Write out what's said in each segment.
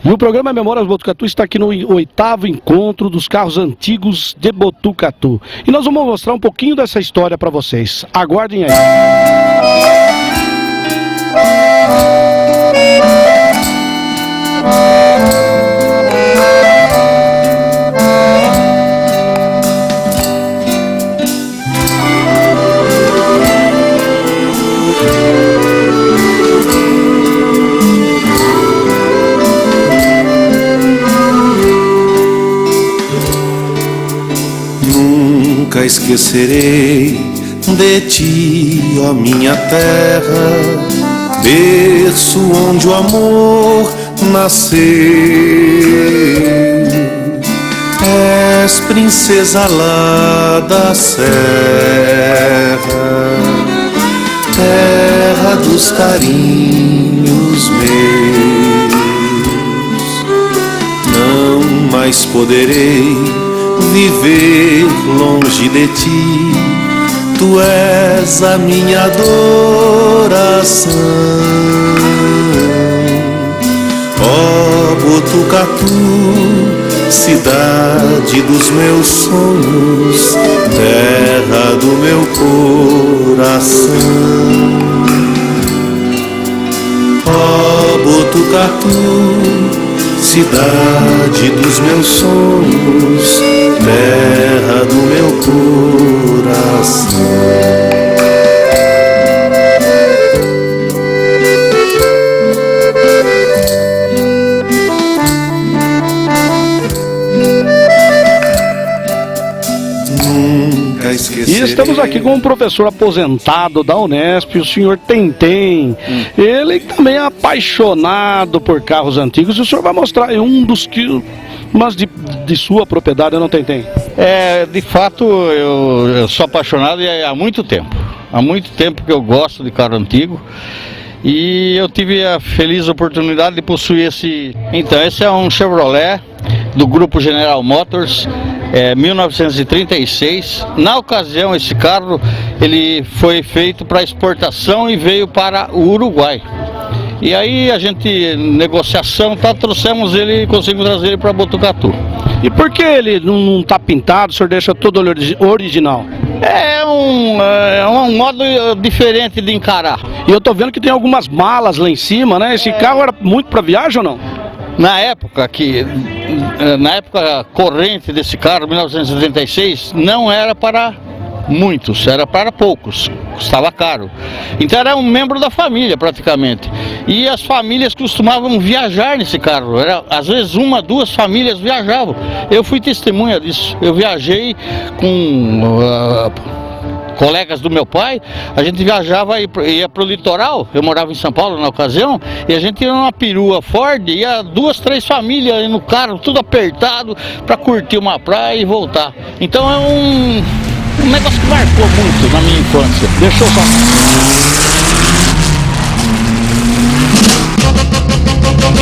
E o programa Memórias Botucatu está aqui no 8º encontro dos carros antigos de Botucatu. E nós vamos mostrar um pouquinho dessa história para vocês. Aguardem aí. Nunca esquecerei de ti, ó minha terra, berço onde o amor nasceu. És princesa lá da serra, terra dos carinhos meus. Não mais poderei viver longe de ti, tu és a minha adoração. Ó Botucatu, cidade dos meus sonhos, terra do meu coração. Ó Botucatu, cidade dos meus sonhos, terra do meu coração. E estamos aqui com um professor aposentado da Unesp, o senhor Tentem. Ele também é apaixonado por carros antigos. E o senhor vai mostrar um dos que... Mas de sua propriedade, não Tentem? De fato, eu sou apaixonado e há muito tempo. Há muito tempo que eu gosto de carro antigo. E eu tive a feliz oportunidade de possuir esse... Então, esse é um Chevrolet do grupo General Motors, 1936. Na ocasião, esse carro ele foi feito para exportação e veio para o Uruguai. E aí a gente, negociação, trouxemos ele e conseguimos trazer ele para Botucatu. E por que ele não está pintado, o senhor deixa todo original? É um modo diferente de encarar. E eu tô vendo que tem algumas malas lá em cima, né? Esse carro era muito para viagem ou não? Na época corrente desse carro, 1976, não era para muitos, era para poucos, custava caro. Então era um membro da família praticamente. E as famílias costumavam viajar nesse carro, às vezes uma, duas famílias viajavam. Eu fui testemunha disso, eu viajei com... colegas do meu pai, a gente viajava e ia pro litoral. Eu morava em São Paulo na ocasião, e a gente ia numa perua Ford, ia 2, 3 famílias no carro, tudo apertado, para curtir uma praia e voltar. Então é um negócio que marcou muito na minha infância. Deixa eu só...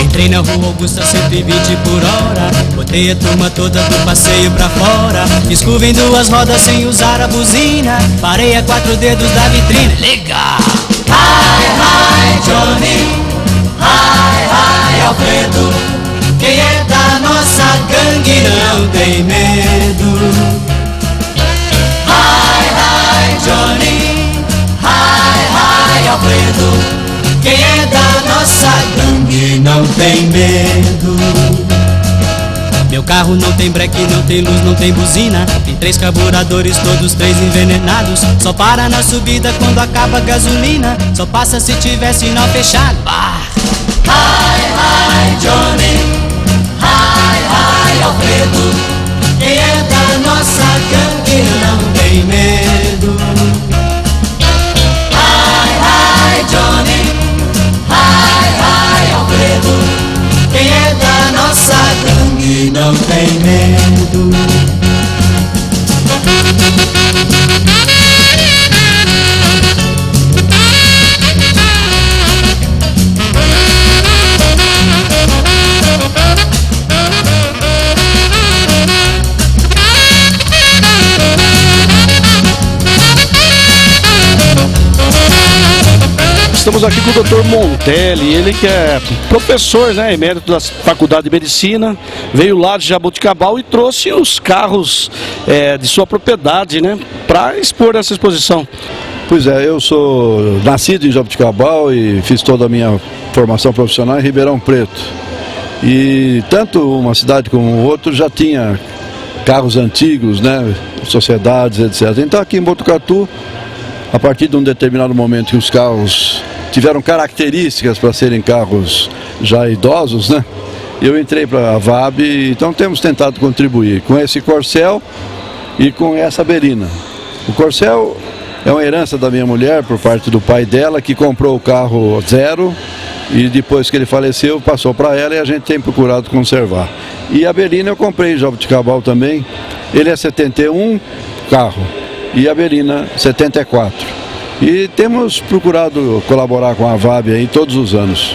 Entrei na rua Augusta 120 por hora, botei a turma toda do passeio pra fora. Disco em 2 rodas sem usar a buzina, parei a 4 dedos da vitrine. Legal! Hi, hi, Johnny, hi, hi, Alfredo. Quem é da nossa gangue não tem medo. Hi, hi, Johnny, hi, hi, Alfredo. Quem é da nossa gangue não tem medo. Meu carro não tem breque, não tem luz, não tem buzina. Tem 3 carburadores, todos 3 envenenados. Só para na subida quando acaba a gasolina. Só passa se tiver sinal fechado. Hi, hi, Johnny, hi, hi, Alfredo. Quem é da nossa gangue não tem medo. Hi, hi, Johnny, hi, hi, Alfredo. Quem é da nossa gangue não tem medo. Estamos aqui com o Dr. Montelli, ele que é professor, né, emérito da Faculdade de Medicina, veio lá de Jaboticabal e trouxe os carros de sua propriedade, né, para expor nessa exposição. Pois é, eu sou nascido em Jaboticabal e fiz toda a minha formação profissional em Ribeirão Preto. E tanto uma cidade como outra já tinha carros antigos, né, sociedades, etc. Então aqui em Botucatu, a partir de um determinado momento que os carros tiveram características para serem carros já idosos, né? Eu entrei para a VAB, então temos tentado contribuir com esse Corcel e com essa Berina. O Corcel é uma herança da minha mulher por parte do pai dela, que comprou o carro zero e depois que ele faleceu passou para ela e a gente tem procurado conservar. E a Berina eu comprei em Jaboticabal também, ele é 71 carro. E a Berina 74. E temos procurado colaborar com a VAB aí todos os anos.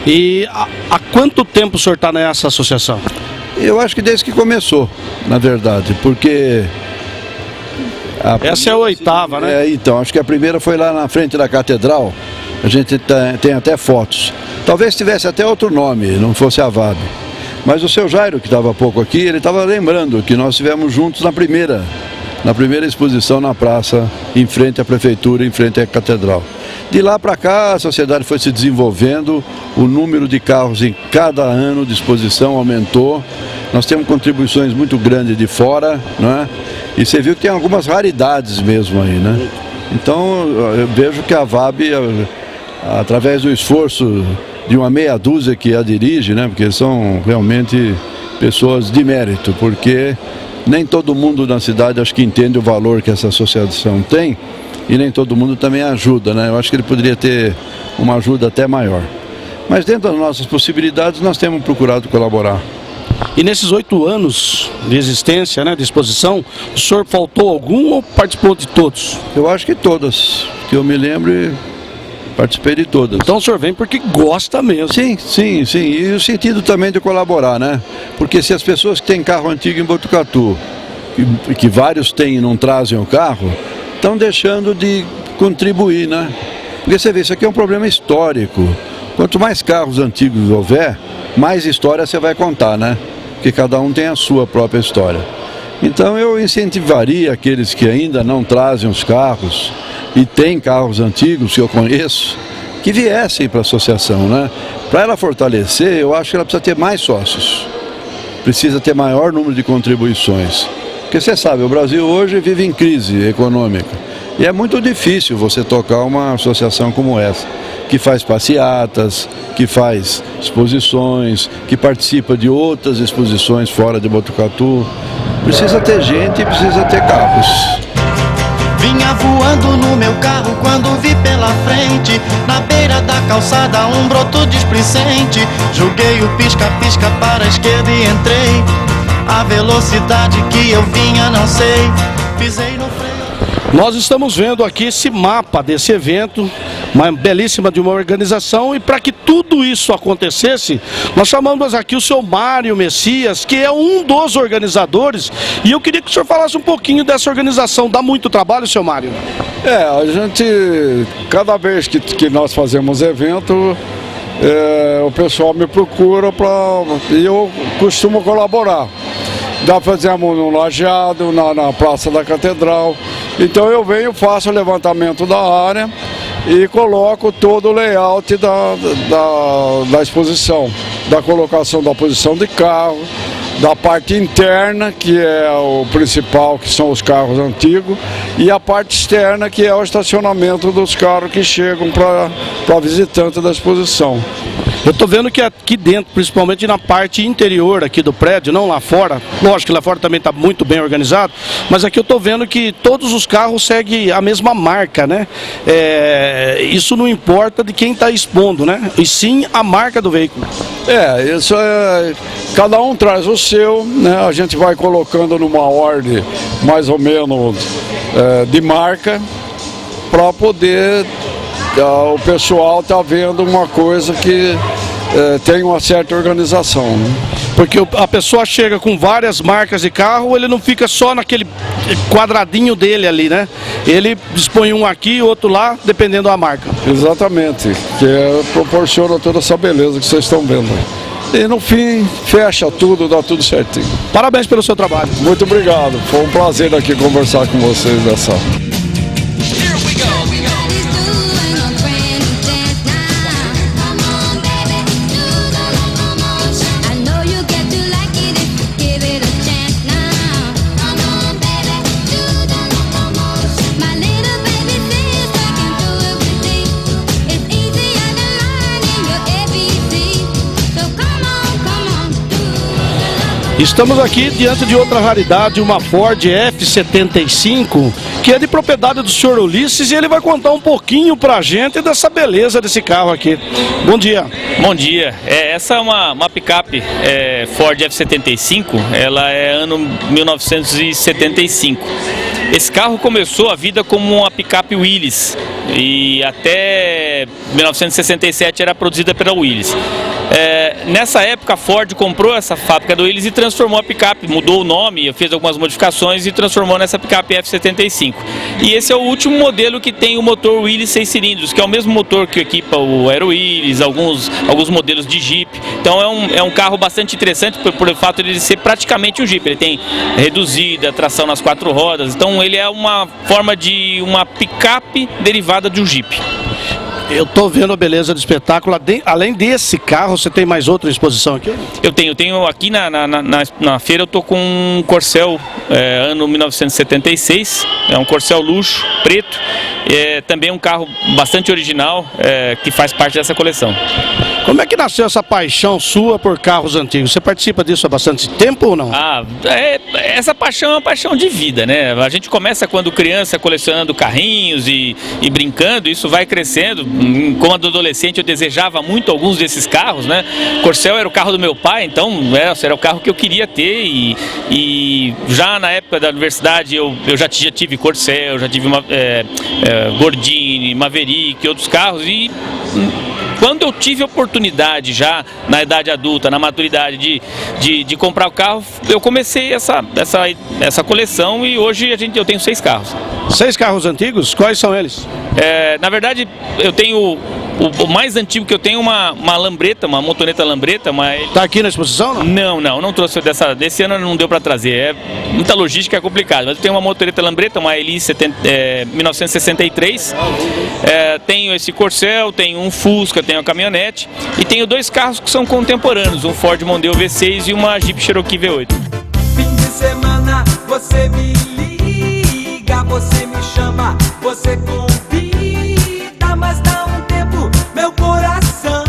E há quanto tempo o senhor está nessa associação? Eu acho que desde que começou, na verdade, porque... Essa é a 8ª, né? Então, acho que a primeira foi lá na frente da Catedral, a gente tem até fotos. Talvez tivesse até outro nome, não fosse a VAB. Mas o seu Jairo, que estava há pouco aqui, ele estava lembrando que nós estivemos juntos na primeira exposição na praça, em frente à prefeitura, em frente à catedral. De lá para cá a sociedade foi se desenvolvendo, o número de carros em cada ano de exposição aumentou, nós temos contribuições muito grandes de fora, não é? E você viu que tem algumas raridades mesmo aí, né? Então eu vejo que a VAB, através do esforço de uma meia dúzia que a dirige, né? Porque são realmente pessoas de mérito, porque nem todo mundo na cidade acho que entende o valor que essa associação tem e nem todo mundo também ajuda, né? Eu acho que ele poderia ter uma ajuda até maior. Mas dentro das nossas possibilidades nós temos procurado colaborar. E nesses 8 anos de existência, né, de exposição, o senhor faltou algum ou participou de todos? Eu acho que todas, que eu me lembre, participei de todas. Então o senhor vem porque gosta mesmo. Sim. E o sentido também de colaborar, né? Porque se as pessoas que têm carro antigo em Botucatu, que vários têm e não trazem o carro, estão deixando de contribuir, né? Porque você vê, isso aqui é um problema histórico. Quanto mais carros antigos houver, mais história você vai contar, né? Porque cada um tem a sua própria história. Então eu incentivaria aqueles que ainda não trazem os carros e têm carros antigos que eu conheço, que viessem para a associação, né? Para ela fortalecer, eu acho que ela precisa ter mais sócios. Precisa ter maior número de contribuições. Porque você sabe, o Brasil hoje vive em crise econômica. E é muito difícil você tocar uma associação como essa, que faz passeatas, que faz exposições, que participa de outras exposições fora de Botucatu. Precisa ter gente e precisa ter carros. Vinha voando no meu carro quando vi pela frente, na beira da calçada, um broto displicente. Joguei o pisca-pisca para a esquerda e entrei. A velocidade que eu vinha não sei, pisei no freio. Nós estamos vendo aqui esse mapa desse evento, uma belíssima de uma organização, e para que tudo isso acontecesse, nós chamamos aqui o seu Mário Messias, que é um dos organizadores, e eu queria que o senhor falasse um pouquinho dessa organização. Dá muito trabalho, seu Mário? A gente, cada vez que nós fazemos evento, o pessoal me procura e eu costumo colaborar. Fazemos no Lajeado, na Praça da Catedral. Então eu venho, faço o levantamento da área e coloco todo o layout da exposição, da colocação da posição de carro, da parte interna, que é o principal, que são os carros antigos, e a parte externa, que é o estacionamento dos carros que chegam para visitante da exposição. Eu estou vendo que aqui dentro, principalmente na parte interior aqui do prédio, não lá fora, lógico que lá fora também está muito bem organizado, mas aqui eu estou vendo que todos os carros seguem a mesma marca, né? Isso não importa de quem está expondo, né? E sim a marca do veículo. Isso é... Cada um traz o seu, né? A gente vai colocando numa ordem mais ou menos de marca, para poder... O pessoal está vendo uma coisa que tem uma certa organização, né? Porque a pessoa chega com várias marcas de carro, ele não fica só naquele quadradinho dele ali, né? Ele dispõe um aqui, outro lá, dependendo da marca. Exatamente, que proporciona toda essa beleza que vocês estão vendo. E no fim, fecha tudo, dá tudo certinho. Parabéns pelo seu trabalho. Muito obrigado, foi um prazer aqui conversar com vocês nessa. Estamos aqui diante de outra raridade, uma Ford F75, que é de propriedade do senhor Ulisses, e ele vai contar um pouquinho pra gente dessa beleza desse carro aqui. Bom dia. Bom dia. Essa é uma picape Ford F75, ela é ano 1975. Esse carro começou a vida como uma picape Willys e até 1967 era produzida pela Willys. Nessa época a Ford comprou essa fábrica do Willys e transformou a picape, mudou o nome, fez algumas modificações e transformou nessa picape F75. E esse é o último modelo que tem o motor Willys 6 cilindros, que é o mesmo motor que equipa o Aero Willys, alguns modelos de Jeep. Então é um carro bastante interessante por fato de ele ser praticamente um Jeep. Ele tem reduzida, tração nas 4 rodas, então ele é uma forma de uma picape derivada de um Jeep. Eu tô vendo a beleza do espetáculo. Além desse carro, você tem mais outra exposição aqui? Eu tenho aqui na feira, eu tô com um Corcel ano 1976, é um Corcel luxo, preto, também um carro bastante original, que faz parte dessa coleção. Como é que nasceu essa paixão sua por carros antigos? Você participa disso há bastante tempo ou não? Essa paixão é uma paixão de vida, né? A gente começa quando criança colecionando carrinhos e brincando, isso vai crescendo. Como adolescente eu desejava muito alguns desses carros, né? Corcel era o carro do meu pai, então era o carro que eu queria ter e já na época da universidade eu já tive Corcel, já tive Gordini, Maverick, outros carros e quando eu tive a oportunidade já na idade adulta, na maturidade de comprar o carro, eu comecei essa coleção e hoje eu tenho 6 carros. 6 carros antigos? Quais são eles? Na verdade, eu tenho o mais antigo que eu tenho uma Lambretta, uma motoneta Lambretta. Tá aqui na exposição? Não trouxe desse ano não deu para trazer. Muita logística é complicado, mas eu tenho uma motoneta Lambretta, uma Eli 1963. Tenho esse Corcel, tenho um Fusca, tenho a caminhonete e tenho 2 carros que são contemporâneos, um Ford Mondeo V6 e uma Jeep Cherokee V8. Fim de semana você me liga, você me chama, você convida, mas dá um tempo, meu coração.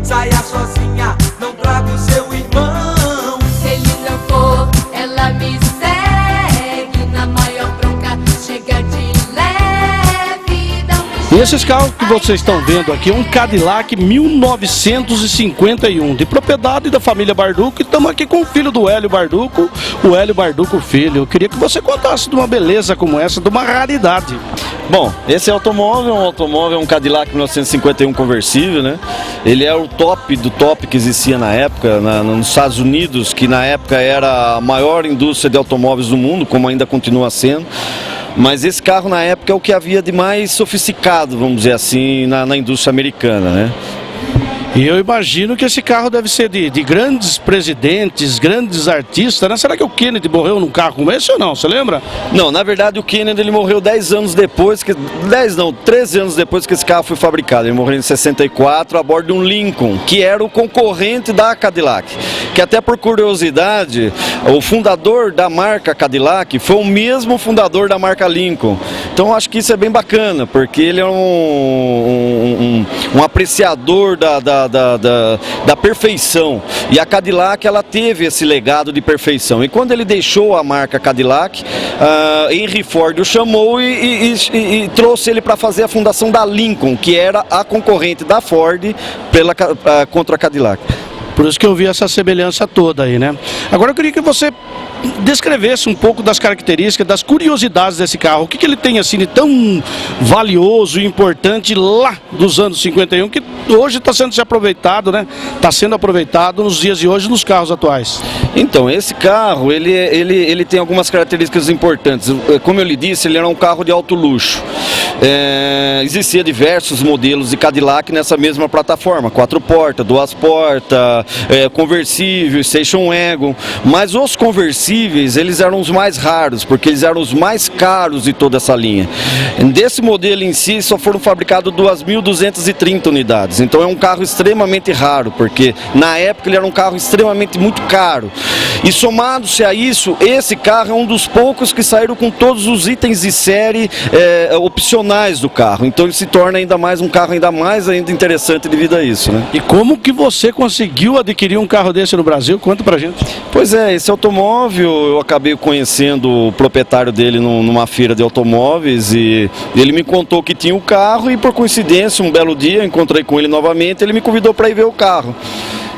Saia sozinha, não traga o seu irmão. Se ele não for, ela me segue na maior bronca, chega de leve, dá um... E esses carros que vocês estão vendo aqui é um Cadillac 1951, de propriedade da família Barduco, e estamos aqui com o filho do Hélio Barduco, o Hélio Barduco Filho. Eu queria que você contasse de uma beleza como essa, de uma raridade. Bom, esse automóvel é um Cadillac 1951 conversível, né? Ele é o top do top que existia na época, nos Estados Unidos, que na época era a maior indústria de automóveis do mundo, como ainda continua sendo. Mas esse carro na época é o que havia de mais sofisticado, vamos dizer assim, na indústria americana, né? E eu imagino que esse carro deve ser de grandes presidentes, grandes artistas, né? Será que o Kennedy morreu num carro como esse ou não? Você lembra? Não, na verdade o Kennedy ele morreu 13 anos depois que esse carro foi fabricado. Ele morreu em 64 a bordo de um Lincoln, que era o concorrente da Cadillac. Que até por curiosidade, o fundador da marca Cadillac foi o mesmo fundador da marca Lincoln. Então acho que isso é bem bacana, porque ele é um apreciador da perfeição, e a Cadillac ela teve esse legado de perfeição, e quando ele deixou a marca Cadillac, Henry Ford o chamou e trouxe ele para fazer a fundação da Lincoln, que era a concorrente da Ford contra a Cadillac. Por isso que eu vi essa semelhança toda aí, né? Agora eu queria que você descrevesse um pouco das características, das curiosidades desse carro. O que ele tem assim de tão valioso e importante lá dos anos 51, que hoje está sendo aproveitado, né? Está sendo aproveitado nos dias de hoje nos carros atuais. Então, esse carro, ele tem algumas características importantes. Como eu lhe disse, ele era um carro de alto luxo. Existia diversos modelos de Cadillac nessa mesma plataforma, 4 portas, 2 portas, conversível, Station Wagon, mas os conversíveis, eles eram os mais raros, porque eles eram os mais caros de toda essa linha. Desse modelo em si, só foram fabricados 2.230 unidades, então é um carro extremamente raro, porque na época ele era um carro extremamente muito caro. E somado-se a isso, esse carro é um dos poucos que saíram com todos os itens de série opcionais do carro, então ele se torna ainda mais um carro ainda interessante devido a isso, né? E como que você conseguiu adquirir um carro desse no Brasil? Conta pra gente. Pois é, esse automóvel eu acabei conhecendo o proprietário dele numa feira de automóveis e ele me contou que tinha o carro e por coincidência um belo dia eu encontrei com ele novamente, ele me convidou para ir ver o carro.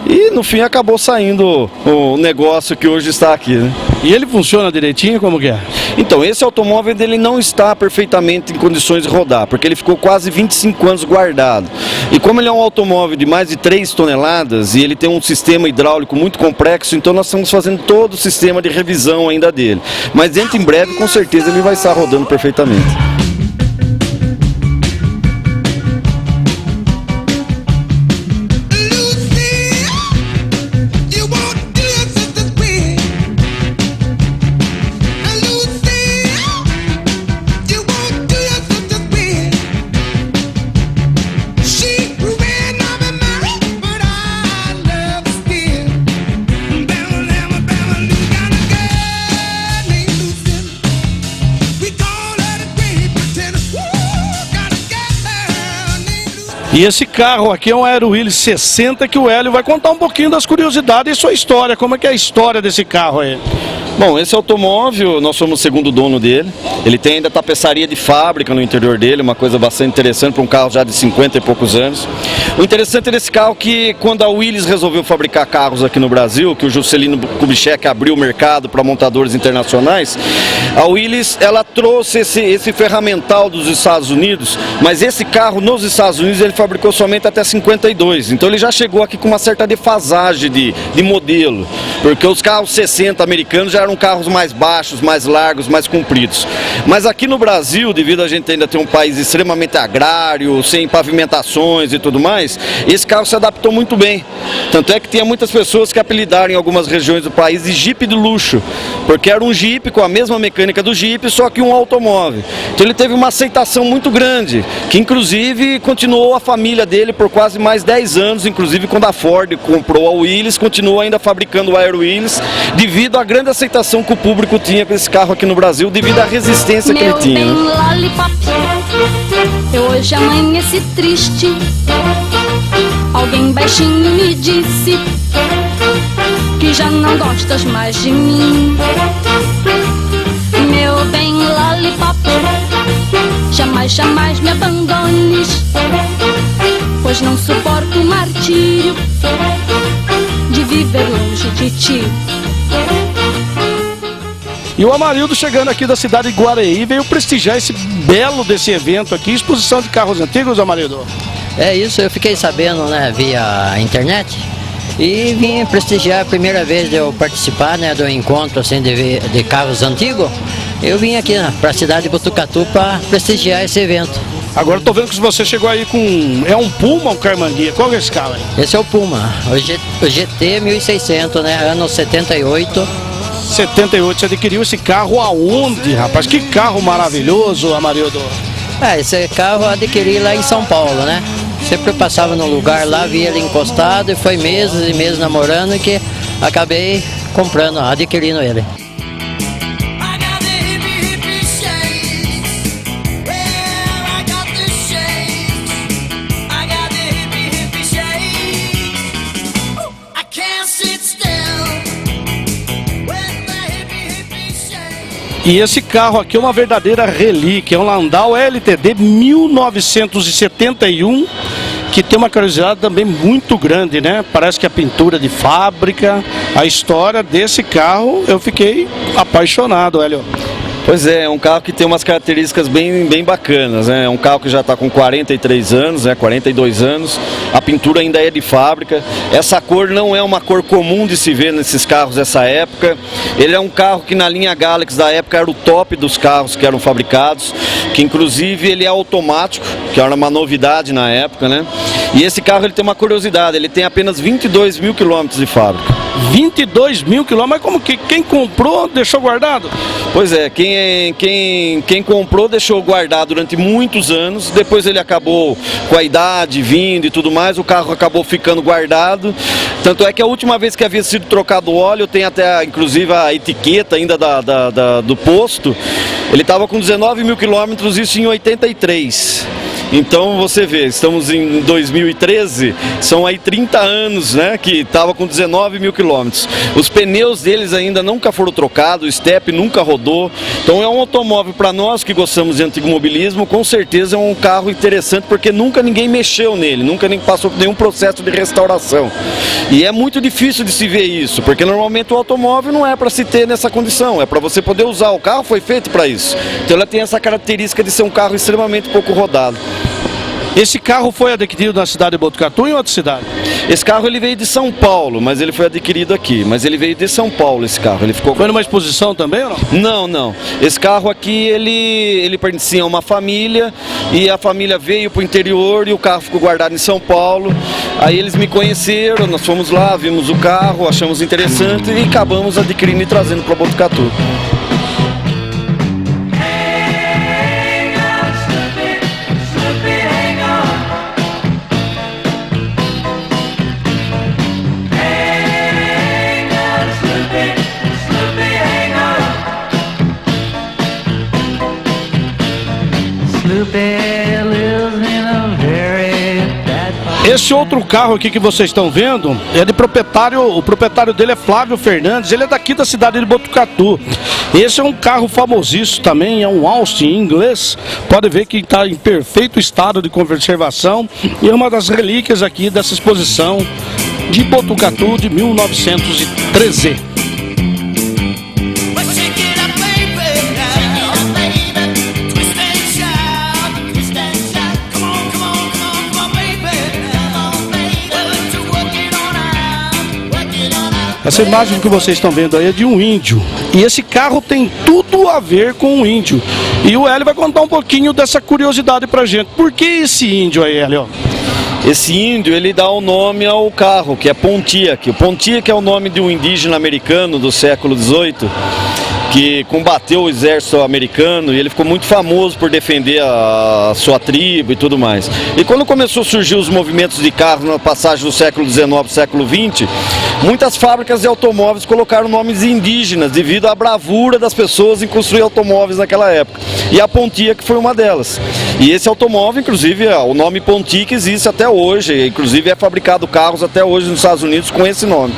E no fim acabou saindo o negócio que hoje está aqui, né? E ele funciona direitinho, como que é? Então, esse automóvel dele não está perfeitamente em condições de rodar, porque ele ficou quase 25 anos guardado. E como ele é um automóvel de mais de 3 toneladas e ele tem um sistema hidráulico muito complexo, então nós estamos fazendo todo o sistema de revisão ainda dele. Mas dentro em breve, com certeza, ele vai estar rodando perfeitamente. E esse carro aqui é um Aero Willis 60 que o Hélio vai contar um pouquinho das curiosidades e sua história. Como é que é a história desse carro aí? Bom, esse automóvel, nós somos o segundo dono dele. Ele tem ainda tapeçaria de fábrica no interior dele, uma coisa bastante interessante para um carro já de 50 e poucos anos. O interessante desse carro é que quando a Willys resolveu fabricar carros aqui no Brasil, que o Juscelino Kubitschek abriu o mercado para montadores internacionais, a Willys, ela trouxe esse ferramental dos Estados Unidos, mas esse carro nos Estados Unidos ele fabricou somente até 52, então ele já chegou aqui com uma certa defasagem de modelo, porque os carros 60 americanos já eram carros mais baixos, mais largos, mais compridos. Mas aqui no Brasil, devido a gente ainda ter um país extremamente agrário, sem pavimentações e tudo mais, esse carro se adaptou muito bem. Tanto é que tinha muitas pessoas que apelidaram em algumas regiões do país de Jeep de luxo, porque era um Jeep com a mesma mecânica do Jeep, só que um automóvel. Então ele teve uma aceitação muito grande, que inclusive continuou a família dele por quase mais 10 anos, inclusive quando a Ford comprou a Willys, continuou ainda fabricando o Aero Willys, devido à grande aceitação que o público tinha com esse carro aqui no Brasil, devido à resistência que ele tinha. Meu bem lollipop, eu hoje amanheci triste. Alguém baixinho me disse que já não gostas mais de mim. Meu bem lollipop, jamais, jamais me abandones, pois não suporto o martírio de viver longe de ti. E o Amarildo, chegando aqui da cidade de Guareí, veio prestigiar esse belo desse evento aqui, exposição de carros antigos, Amarildo. É isso, eu fiquei sabendo, né, via internet e vim prestigiar a primeira vez de eu participar, né, do encontro assim, de carros antigos. Eu vim aqui para a cidade de Botucatu para prestigiar esse evento. Agora eu tô vendo que você chegou aí com... é um Puma ou um Carmanguia? Qual é esse carro aí? Esse é o Puma, o GT 1600, né, ano 78. 78, você adquiriu esse carro aonde, rapaz? Que carro maravilhoso, Amarildo. Esse carro eu adquiri lá em São Paulo, né? Sempre passava no lugar lá, via ele encostado e foi meses e meses namorando que acabei comprando, adquirindo ele. E esse carro aqui é uma verdadeira relíquia, é um Landau LTD 1971, que tem uma curiosidade também muito grande, né? Parece que a pintura de fábrica, a história desse carro, eu fiquei apaixonado, Hélio. Pois é um carro que tem umas características bem bacanas, né? É um carro que já está com 43 anos, né? 42 anos, a pintura ainda é de fábrica, essa cor não é uma cor comum de se ver nesses carros dessa época, ele é um carro que na linha Galaxy da época era o top dos carros que eram fabricados, que inclusive ele é automático, que era uma novidade na época, né? E esse carro ele tem uma curiosidade, ele tem apenas 22 mil quilômetros de fábrica. 22 mil quilômetros, mas como que quem comprou deixou guardado? Pois é, quem comprou deixou guardado durante muitos anos, depois ele acabou com a idade vindo e tudo mais, o carro acabou ficando guardado, tanto é que a última vez que havia sido trocado o óleo, tem até inclusive a etiqueta ainda do posto, ele estava com 19 mil quilômetros, isso em 83. Então você vê, estamos em 2013, são aí 30 anos, né, que estava com 19 mil quilômetros. Os pneus deles ainda nunca foram trocados, o step nunca rodou. Então é um automóvel para nós que gostamos de antigo mobilismo, com certeza é um carro interessante porque nunca ninguém mexeu nele, nunca nem passou por nenhum processo de restauração. E é muito difícil de se ver isso, porque normalmente o automóvel não é para se ter nessa condição, é para você poder usar. O carro foi feito para isso. Então ela tem essa característica de ser um carro extremamente pouco rodado. Esse carro foi adquirido na cidade de Botucatu ou em outra cidade? Esse carro ele veio de São Paulo, mas ele foi adquirido aqui. Mas ele veio de São Paulo, esse carro. Ele ficou... Foi numa exposição também ou não? Não, não. Esse carro aqui, ele pertencia a uma família, e a família veio para o interior e o carro ficou guardado em São Paulo. Aí eles me conheceram, nós fomos lá, vimos o carro, achamos interessante e acabamos adquirindo e trazendo para Botucatu. Esse outro carro aqui que vocês estão vendo é de proprietário, o proprietário dele é Flávio Fernandes, ele é daqui da cidade de Botucatu. Esse é um carro famosíssimo também, é um Austin inglês, pode ver que está em perfeito estado de conservação e é uma das relíquias aqui dessa exposição de Botucatu de 1913. Essa imagem que vocês estão vendo aí é de um índio. E esse carro tem tudo a ver com o índio. E o Hélio vai contar um pouquinho dessa curiosidade pra gente. Por que esse índio aí, Hélio? Esse índio, ele dá o nome ao carro, que é Pontiac. O Pontiac é o nome de um indígena americano do século XVIII, que combateu o exército americano e ele ficou muito famoso por defender a sua tribo e tudo mais. E quando começou a surgir os movimentos de carros na passagem do século XIX para o século XX, muitas fábricas de automóveis colocaram nomes indígenas devido à bravura das pessoas em construir automóveis naquela época. E a Pontiac foi uma delas. E esse automóvel, inclusive, o nome Pontiac existe até hoje, inclusive é fabricado carros até hoje nos Estados Unidos com esse nome.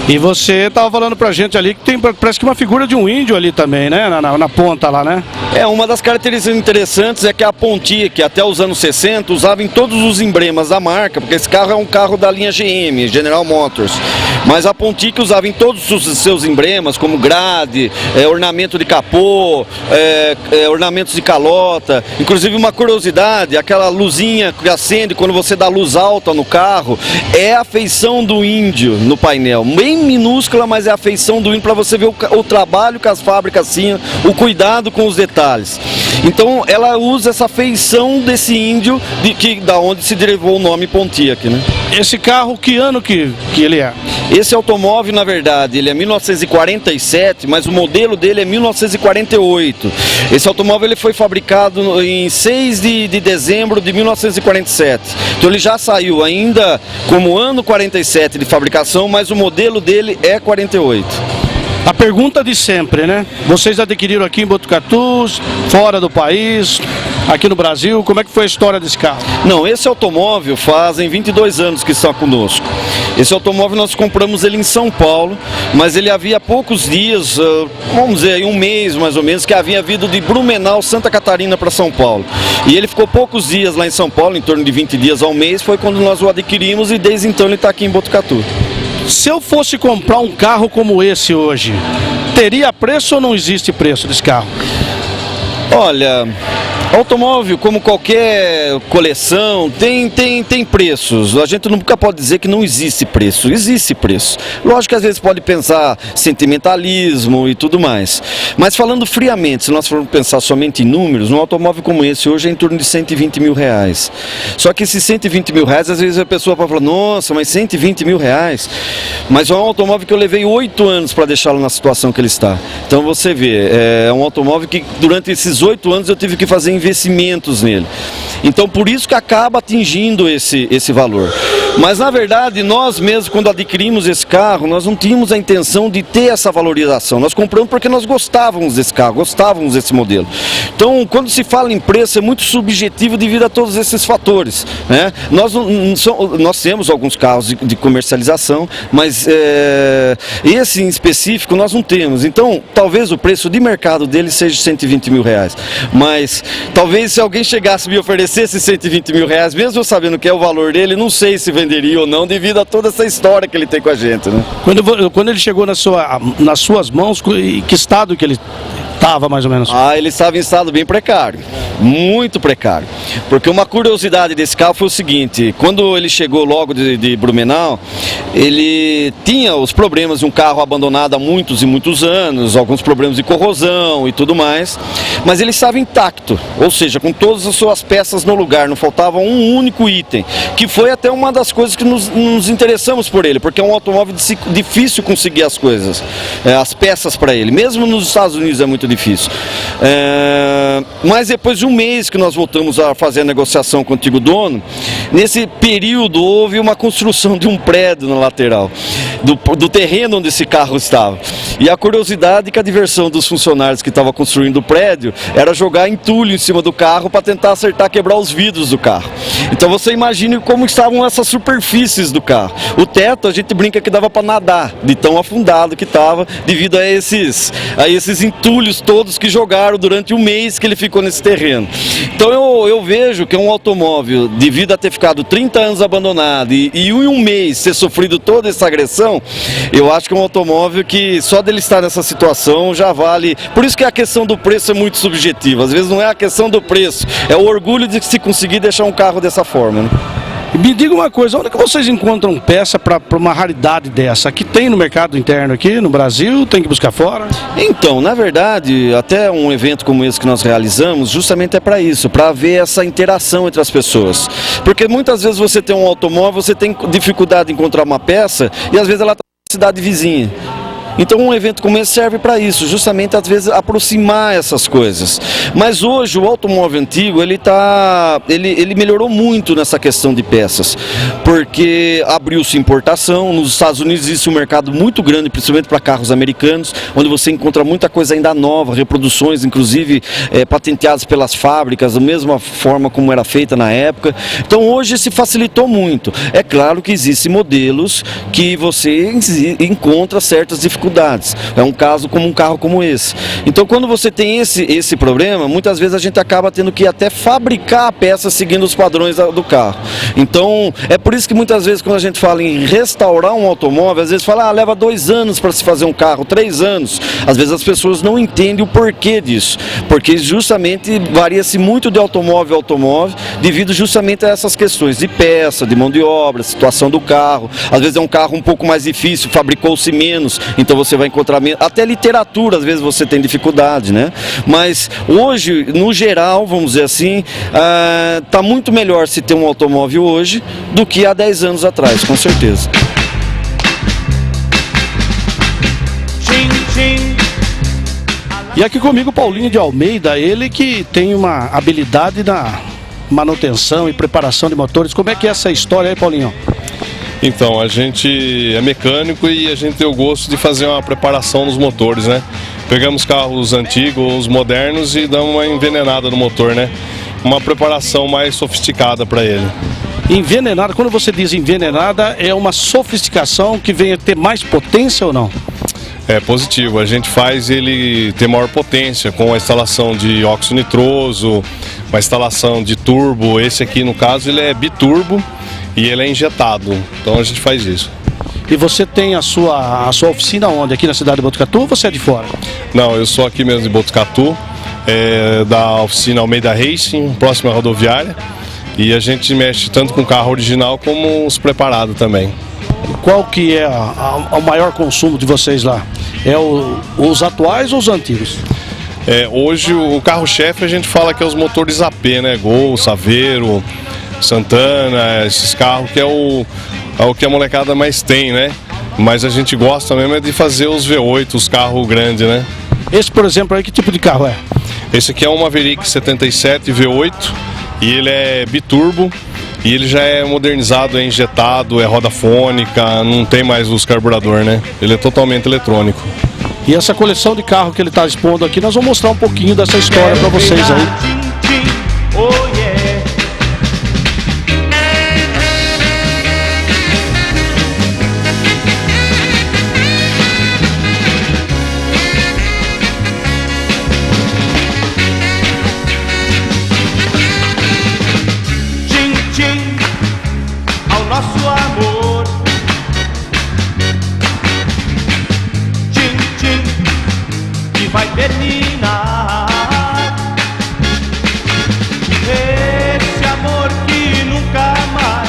E você estava falando pra gente ali que tem, parece que uma figura de um índio ali também, né? Na ponta lá, né? É, uma das características interessantes é que a Pontiac, até os anos 60, usava em todos os emblemas da marca, porque esse carro é um carro da linha GM, General Motors. Mas a Pontiac usava em todos os seus emblemas, como grade, ornamento de capô, ornamentos de calota. Inclusive uma curiosidade, aquela luzinha que acende quando você dá luz alta no carro, é a feição do índio no painel. Bem minúscula, mas é a feição do índio para você ver o trabalho que as fábricas tinham, o cuidado com os detalhes. Então ela usa essa feição desse índio, da onde se derivou o nome Pontiac, né? Esse carro, que ano que ele é? Esse automóvel, na verdade, ele é 1947, mas o modelo dele é 1948. Esse automóvel ele foi fabricado em 6 de dezembro de 1947. Então ele já saiu ainda como ano 47 de fabricação, mas o modelo dele é 48. A pergunta de sempre, né? Vocês adquiriram aqui em Botucatu, fora do país, aqui no Brasil, como é que foi a história desse carro? Não, esse automóvel fazem 22 anos que está conosco. Esse automóvel nós compramos ele em São Paulo, mas ele havia poucos dias, vamos dizer, um mês mais ou menos, que havia vindo de Blumenau, Santa Catarina para São Paulo. E ele ficou poucos dias lá em São Paulo, em torno de 20 dias ao mês, foi quando nós o adquirimos e desde então ele está aqui em Botucatu. Se eu fosse comprar um carro como esse hoje, Teria preço ou não existe preço desse carro? Olha, automóvel, como qualquer coleção, tem preços. A gente nunca pode dizer que não existe preço. Existe preço. Lógico que às vezes pode pensar sentimentalismo e tudo mais. Mas falando friamente, se nós formos pensar somente em números, um automóvel como esse hoje é em torno de 120 mil reais. Só que esses 120 mil reais, às vezes a pessoa pode falar, nossa, mas 120 mil reais? Mas é um automóvel que eu levei 8 anos para deixá-lo na situação que ele está. Então você vê, é um automóvel que durante esses 8 anos eu tive que fazer investimentos nele. Então por isso que acaba atingindo esse valor. Mas na verdade nós mesmos, quando adquirimos esse carro, nós não tínhamos a intenção de ter essa valorização. Nós compramos porque nós gostávamos desse carro, gostávamos desse modelo. Então quando se fala em preço é muito subjetivo devido a todos esses fatores, né? Nós temos alguns carros de comercialização, mas esse em específico nós não temos. Então talvez o preço de mercado dele seja 120 mil reais. Mas talvez se alguém chegasse e me oferecesse 120 mil reais, mesmo eu sabendo que é o valor dele, não sei se venderia ou não, devido a toda essa história que ele tem com a gente, né? Quando ele chegou nas suas mãos, em que estado que ele estava mais ou menos? Ele estava em estado bem precário, muito precário. Porque uma curiosidade desse carro foi o seguinte, quando ele chegou logo de Blumenau, ele tinha os problemas de um carro abandonado há muitos e muitos anos, alguns problemas de corrosão e tudo mais, mas ele estava intacto, ou seja, com todas as suas peças no lugar, não faltava um único item, que foi até uma das coisas que nos interessamos por ele, porque é um automóvel difícil conseguir as coisas, as peças para ele, mesmo nos Estados Unidos é muito difícil. Mas depois de um mês que nós voltamos a fazer a negociação com o antigo dono, nesse período houve uma construção de um prédio na lateral do terreno onde esse carro estava. E a curiosidade é que a diversão dos funcionários que estavam construindo o prédio era jogar entulho em cima do carro para tentar acertar, quebrar os vidros do carro. Então você imagine como estavam essas superfícies do carro. O teto a gente brinca que dava para nadar, de tão afundado que estava, devido a esses entulhos todos que jogaram durante o mês que ele ficou nesse terreno. Então eu vejo que é um automóvel, devido a ter ficado 30 anos abandonado e em um mês ter sofrido toda essa agressão, eu acho que é um automóvel que só dele estar nessa situação já vale. Por isso que a questão do preço é muito subjetiva. Às vezes não é a questão do preço, é o orgulho de se conseguir deixar um carro dessa forma, né? Me diga uma coisa, onde é que vocês encontram peça para uma raridade dessa? Aqui tem no mercado interno aqui no Brasil, tem que buscar fora? Então, na verdade, até um evento como esse que nós realizamos, justamente é para isso, para haver essa interação entre as pessoas. Porque muitas vezes você tem um automóvel, você tem dificuldade de encontrar uma peça e às vezes ela está na cidade vizinha. Então um evento como esse serve para isso, justamente às vezes aproximar essas coisas. Mas hoje o automóvel antigo ele melhorou muito nessa questão de peças, porque abriu-se importação. Nos Estados Unidos existe um mercado muito grande, principalmente para carros americanos, onde você encontra muita coisa ainda nova, reproduções inclusive patenteadas pelas fábricas, da mesma forma como era feita na época. Então hoje se facilitou muito. É claro que existem modelos que você encontra certas dificuldades. É um caso como um carro como esse. Então quando você tem esse problema, muitas vezes a gente acaba tendo que até fabricar a peça seguindo os padrões do carro. Então é por isso que muitas vezes quando a gente fala em restaurar um automóvel, às vezes fala, leva 2 anos para se fazer um carro, 3 anos. Às vezes as pessoas não entendem o porquê disso, porque justamente varia-se muito de automóvel a automóvel, devido justamente a essas questões de peça, de mão de obra, situação do carro. Às vezes é um carro um pouco mais difícil, fabricou-se menos, então você vai encontrar menos. Até literatura às vezes você tem dificuldade, né? Mas hoje, no geral, vamos dizer assim, tá muito melhor se ter um automóvel hoje do que há 10 anos atrás, com certeza. E aqui comigo Paulinho de Almeida, ele que tem uma habilidade na manutenção e preparação de motores. Como é que é essa história aí, Paulinho? Então, a gente é mecânico e a gente tem o gosto de fazer uma preparação nos motores, né? Pegamos carros antigos, modernos e damos uma envenenada no motor, né? Uma preparação mais sofisticada para ele. Envenenada, quando você diz envenenada, é uma sofisticação que vem a ter mais potência ou não? É positivo, a gente faz ele ter maior potência com a instalação de óxido nitroso, uma instalação de turbo. Esse aqui no caso ele é biturbo e ele é injetado, então a gente faz isso. E você tem a sua oficina onde? Aqui na cidade de Botucatu ou você é de fora? Não, eu sou aqui mesmo de Botucatu, da oficina Almeida Racing, próxima à rodoviária. E a gente mexe tanto com carro original como os preparados também. Qual que é o maior consumo de vocês lá? É os atuais ou os antigos? Hoje o carro-chefe a gente fala que é os motores AP, né? Gol, Saveiro, Santana, esses carros que é o que a molecada mais tem, né? Mas a gente gosta mesmo de fazer os V8, os carros grandes, né? Esse, por exemplo, aí, que tipo de carro é? Esse aqui é um Maverick 77 V8 e ele é biturbo. E ele já é modernizado, é injetado, é roda fônica, não tem mais os carburadores, né? Ele é totalmente eletrônico. E essa coleção de carro que ele está expondo aqui, nós vamos mostrar um pouquinho dessa história para vocês aí. Nosso amor, tchim, tchim, que vai terminar. Esse amor que nunca mais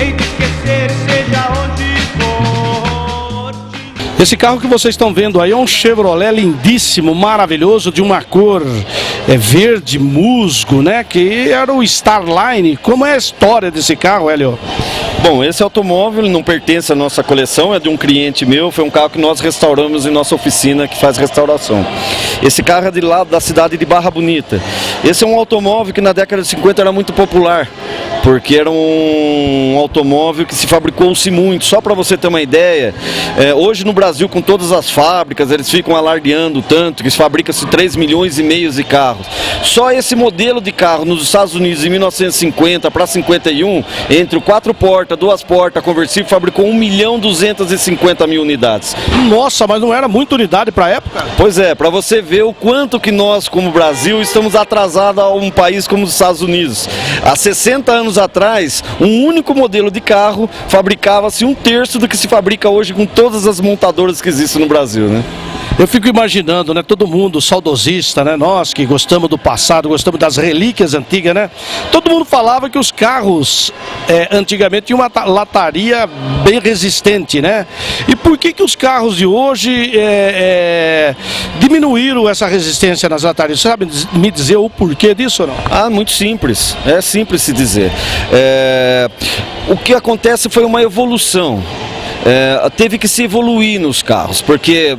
hei de esquecer, seja onde for. Esse carro que vocês estão vendo aí é um Chevrolet lindíssimo, maravilhoso, de uma cor verde musgo, né? Que era o Starline. Como é a história desse carro, Hélio? Bom, esse automóvel não pertence à nossa coleção, é de um cliente meu, foi um carro que nós restauramos em nossa oficina que faz restauração. Esse carro é de lá da cidade de Barra Bonita. Esse é um automóvel que na década de 50 era muito popular, porque era um automóvel que se fabricou-se muito. Só para você ter uma ideia, hoje no Brasil, com todas as fábricas, eles ficam alardeando tanto que se fabrica-se 3,5 milhões de carros. Só esse modelo de carro nos Estados Unidos em 1950 para 51, entre o 4 portas, 2 portas, conversível, fabricou 1.250.000 unidades. Nossa, mas não era muita unidade para a época? Pois é, para você ver o quanto que nós, como Brasil, estamos atrasados a um país como os Estados Unidos. Há 60 anos atrás, um único modelo de carro fabricava-se 1/3 do que se fabrica hoje com todas as montadoras que existem no Brasil, né? Eu fico imaginando, né, todo mundo saudosista, né, nós que gostamos do passado, gostamos das relíquias antigas, né? Todo mundo falava que os carros antigamente tinham uma lataria bem resistente, né? E por que os carros de hoje diminuíram essa resistência nas latarias? Você sabe me dizer o porquê disso ou não? Ah, muito simples, é simples se dizer. O que acontece foi uma evolução. Teve que se evoluir nos carros, porque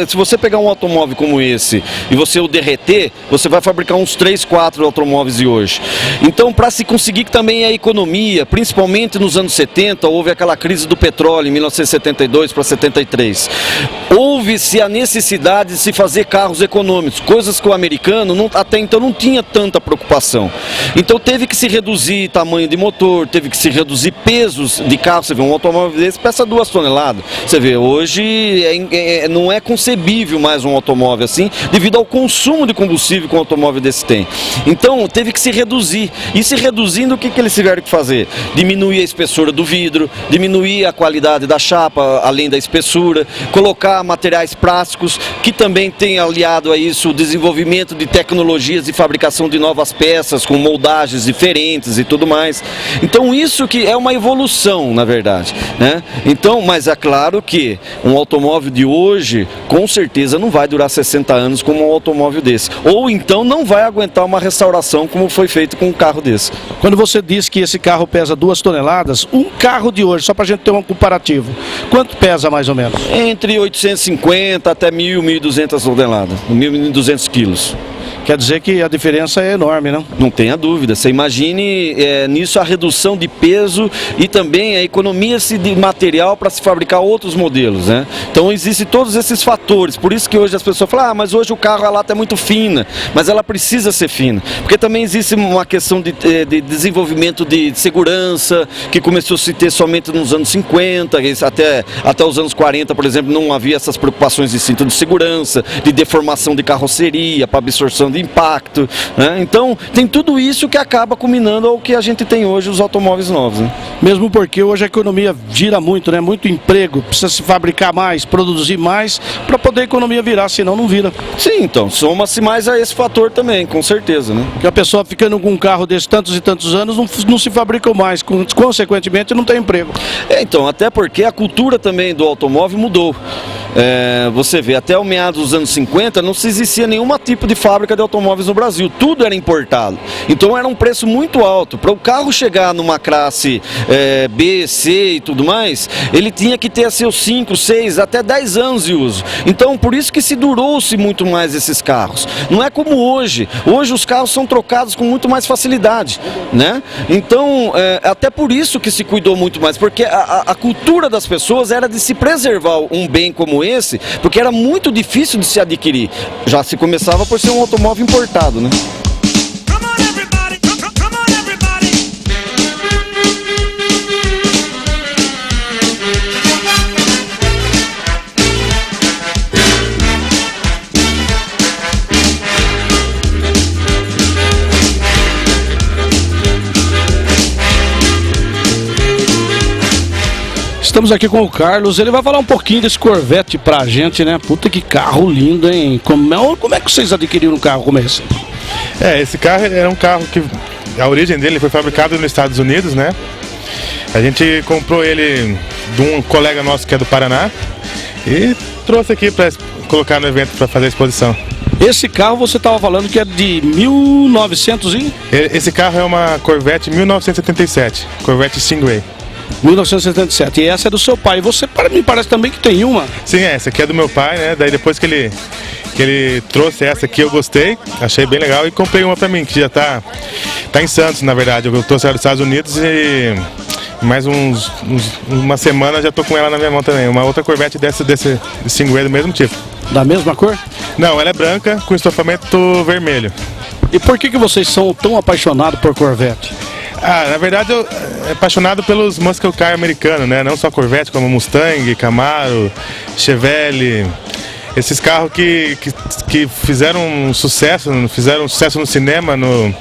se você pegar um automóvel como esse e você o derreter, você vai fabricar uns 3, 4 automóveis de hoje. Então, para se conseguir também a economia, principalmente nos anos 70, houve aquela crise do petróleo em 1972 para 73. Houve-se a necessidade de se fazer carros econômicos, coisas que o americano até então não tinha tanta preocupação. Então teve que se reduzir tamanho de motor, teve que se reduzir pesos de carro. Você vê um automóvel desse pesa 2 toneladas. Você vê, hoje não é concebível mais um automóvel assim, devido ao consumo de combustível que um automóvel desse tem. Então teve que se reduzir. E se reduzindo, o que eles tiveram que fazer? Diminuir a espessura do vidro, diminuir a qualidade da chapa, além da espessura, colocar materiais plásticos, que também tem aliado a isso o desenvolvimento de tecnologias de fabricação de novas peças, com moldagens diferentes e tudo mais. Então isso que é uma evolução, na verdade, né? Então, mas é claro que um automóvel de hoje, com certeza não vai durar 60 anos como um automóvel desse. Ou então não vai aguentar uma restauração como foi feito com um carro desse. Quando você diz que esse carro pesa 2 toneladas, um carro de hoje, só para a gente ter um comparativo, quanto pesa mais ou menos? Entre 850 até 1.200 toneladas, 1.200 quilos. Quer dizer que a diferença é enorme, não? Não tenha dúvida. Você imagine nisso a redução de peso e também a economia de material para se fabricar outros modelos, né? Então existem todos esses fatores. Por isso que hoje as pessoas falam, mas hoje o carro, a lata é muito fina. Mas ela precisa ser fina. Porque também existe uma questão de desenvolvimento de segurança, que começou a se ter somente nos anos 50, até os anos 40, por exemplo, não havia essas preocupações de cinto de segurança, de deformação de carroceria, para absorção de impacto, né? Então tem tudo isso que acaba culminando ao que a gente tem hoje, os automóveis novos, né? Mesmo porque hoje a economia gira muito, né? Muito emprego, precisa se fabricar mais, produzir mais, para poder a economia virar, senão não vira. Sim, então, soma-se mais a esse fator também, com certeza, né? Porque a pessoa ficando com um carro desses tantos e tantos anos, não se fabrica mais, consequentemente não tem emprego. Então, até porque a cultura também do automóvel mudou. Você vê, até o meados dos anos 50 não se existia nenhum tipo de fábrica de automóveis no Brasil, tudo era importado. Então era um preço muito alto. Para o carro chegar numa classe B, C e tudo mais, ele tinha que ter seus 5, 6, até 10 anos de uso. Então por isso que se durou-se muito mais esses carros. Não é como hoje. Hoje os carros são trocados com muito mais facilidade, né? Então até por isso que se cuidou muito mais, porque a cultura das pessoas era de se preservar um bem como esse, porque era muito difícil de se adquirir. Já se começava por ser um automóvel importado, né? Estamos aqui com o Carlos, ele vai falar um pouquinho desse Corvette pra gente, né? Puta que carro lindo, hein? Como é que vocês adquiriram um carro como esse? Esse carro era um carro que a origem dele foi fabricado nos Estados Unidos, né? A gente comprou ele de um colega nosso que é do Paraná e trouxe aqui para colocar no evento para fazer a exposição. Esse carro você estava falando que é de 1900 e... Esse carro é uma Corvette 1977, Corvette Stingray. 1977, e essa é do seu pai. Você, me parece também que tem uma. Sim, essa aqui é do meu pai, né? Daí depois que ele trouxe essa aqui, eu gostei, achei bem legal e comprei uma pra mim, que já tá em Santos, na verdade. Eu trouxe ela dos Estados Unidos e mais uma semana já tô com ela na minha mão também. Uma outra Corvette desse Stingray do mesmo tipo. Da mesma cor? Não, ela é branca com estofamento vermelho. E por que vocês são tão apaixonados por Corvette? Na verdade eu apaixonado pelos muscle car americanos, né? Não só Corvette, como Mustang, Camaro, Chevelle. Esses carros que fizeram sucesso no cinema, no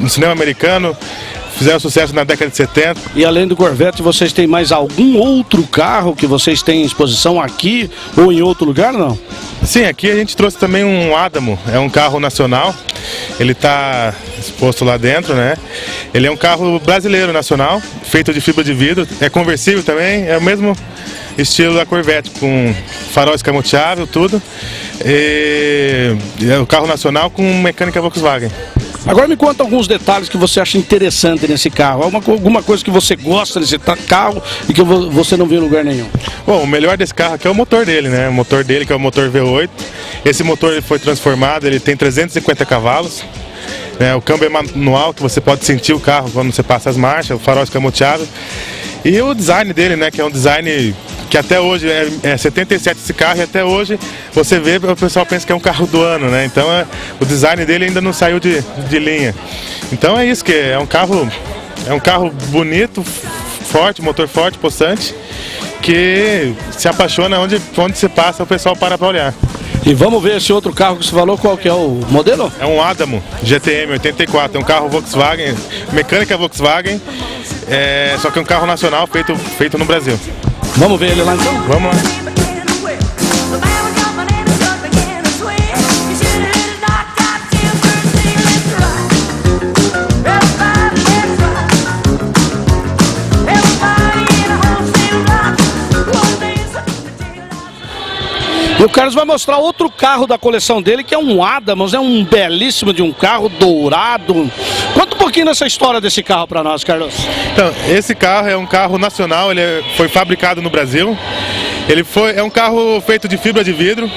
cinema americano, fizeram sucesso na década de 70. E além do Corvette, vocês têm mais algum outro carro que vocês têm em exposição aqui ou em outro lugar, não? Sim, aqui a gente trouxe também um Adamo, é um carro nacional. Ele está exposto lá dentro, né? Ele é um carro brasileiro nacional, feito de fibra de vidro, é conversível também, é o mesmo estilo da Corvette, com farol escamoteável, tudo. E é um carro nacional com mecânica Volkswagen. Agora me conta alguns detalhes que você acha interessante nesse carro. Alguma coisa que você gosta desse carro e que você não vê em lugar nenhum? Bom, o melhor desse carro aqui é o motor dele, né? O motor dele, que é o motor V8. Esse motor ele foi transformado, ele tem 350 cavalos. O câmbio é manual, que você pode sentir o carro quando você passa as marchas, o farol escamoteado. E o design dele, né? Que é um design que até hoje é 77 esse carro e até hoje você vê, o pessoal pensa que é um carro do ano, né? Então o design dele ainda não saiu de linha. Então é isso, que é um carro bonito, forte, motor forte, possante, que se apaixona onde você passa, o pessoal para olhar. E vamos ver esse outro carro que você falou, qual que é o modelo? É um Adamo GTM 84, é um carro Volkswagen, mecânica Volkswagen, só que é um carro nacional feito no Brasil. Vamos ver ele lá então? Vamos lá. E o Carlos vai mostrar outro carro da coleção dele, que é um Adams, é um belíssimo de um carro dourado. Conta um pouquinho dessa história desse carro para nós, Carlos. Então, esse carro é um carro nacional, ele foi fabricado no Brasil. É um carro feito de fibra de vidro.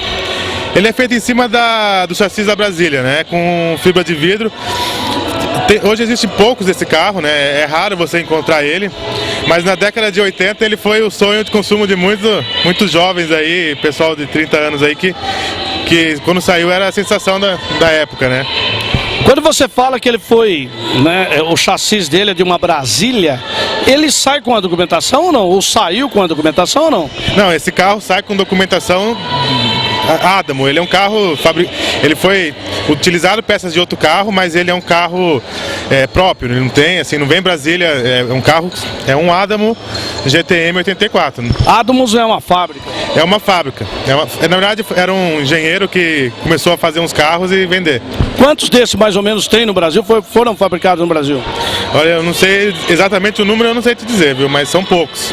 Ele é feito em cima do chassi da Brasília, né? Com fibra de vidro. Hoje existem poucos desse carro, né? É raro você encontrar ele, mas na década de 80 ele foi o sonho de consumo de muitos jovens aí, pessoal de 30 anos aí, que quando saiu era a sensação da época, né? Quando você fala que ele foi, né, o chassi dele é de uma Brasília, ele sai com a documentação ou não? Ou saiu com a documentação ou não? Não, esse carro sai com documentação Adamo. Ele é um carro, ele foi utilizado peças de outro carro, mas ele é um carro próprio, ele não tem, assim, não vem Brasília, é um Adamo GTM 84. Adamos é uma fábrica? É uma fábrica. Na verdade, era um engenheiro que começou a fazer uns carros e vender. Quantos desses mais ou menos tem no Brasil, foram fabricados no Brasil? Olha, eu não sei exatamente o número, eu não sei te dizer, viu, mas são poucos.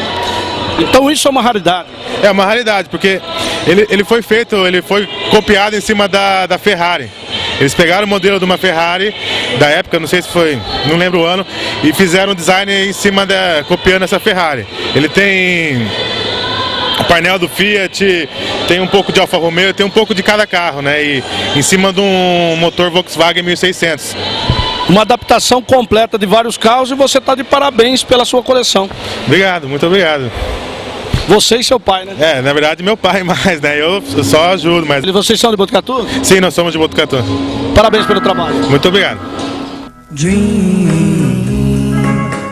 Então isso é uma raridade? É uma raridade, porque ele foi copiado em cima da Ferrari. Eles pegaram o modelo de uma Ferrari, da época, não sei se foi, não lembro o ano, e fizeram um design em cima copiando essa Ferrari. Ele tem o painel do Fiat, tem um pouco de Alfa Romeo, tem um pouco de cada carro, né? E em cima de um motor Volkswagen 1600. Uma adaptação completa de vários carros e você está de parabéns pela sua coleção. Obrigado, muito obrigado. Você e seu pai, né? Na verdade meu pai mais, né? Eu só ajudo, mas... E vocês são de Botucatu? Sim, nós somos de Botucatu. Parabéns pelo trabalho. Muito obrigado. Dream,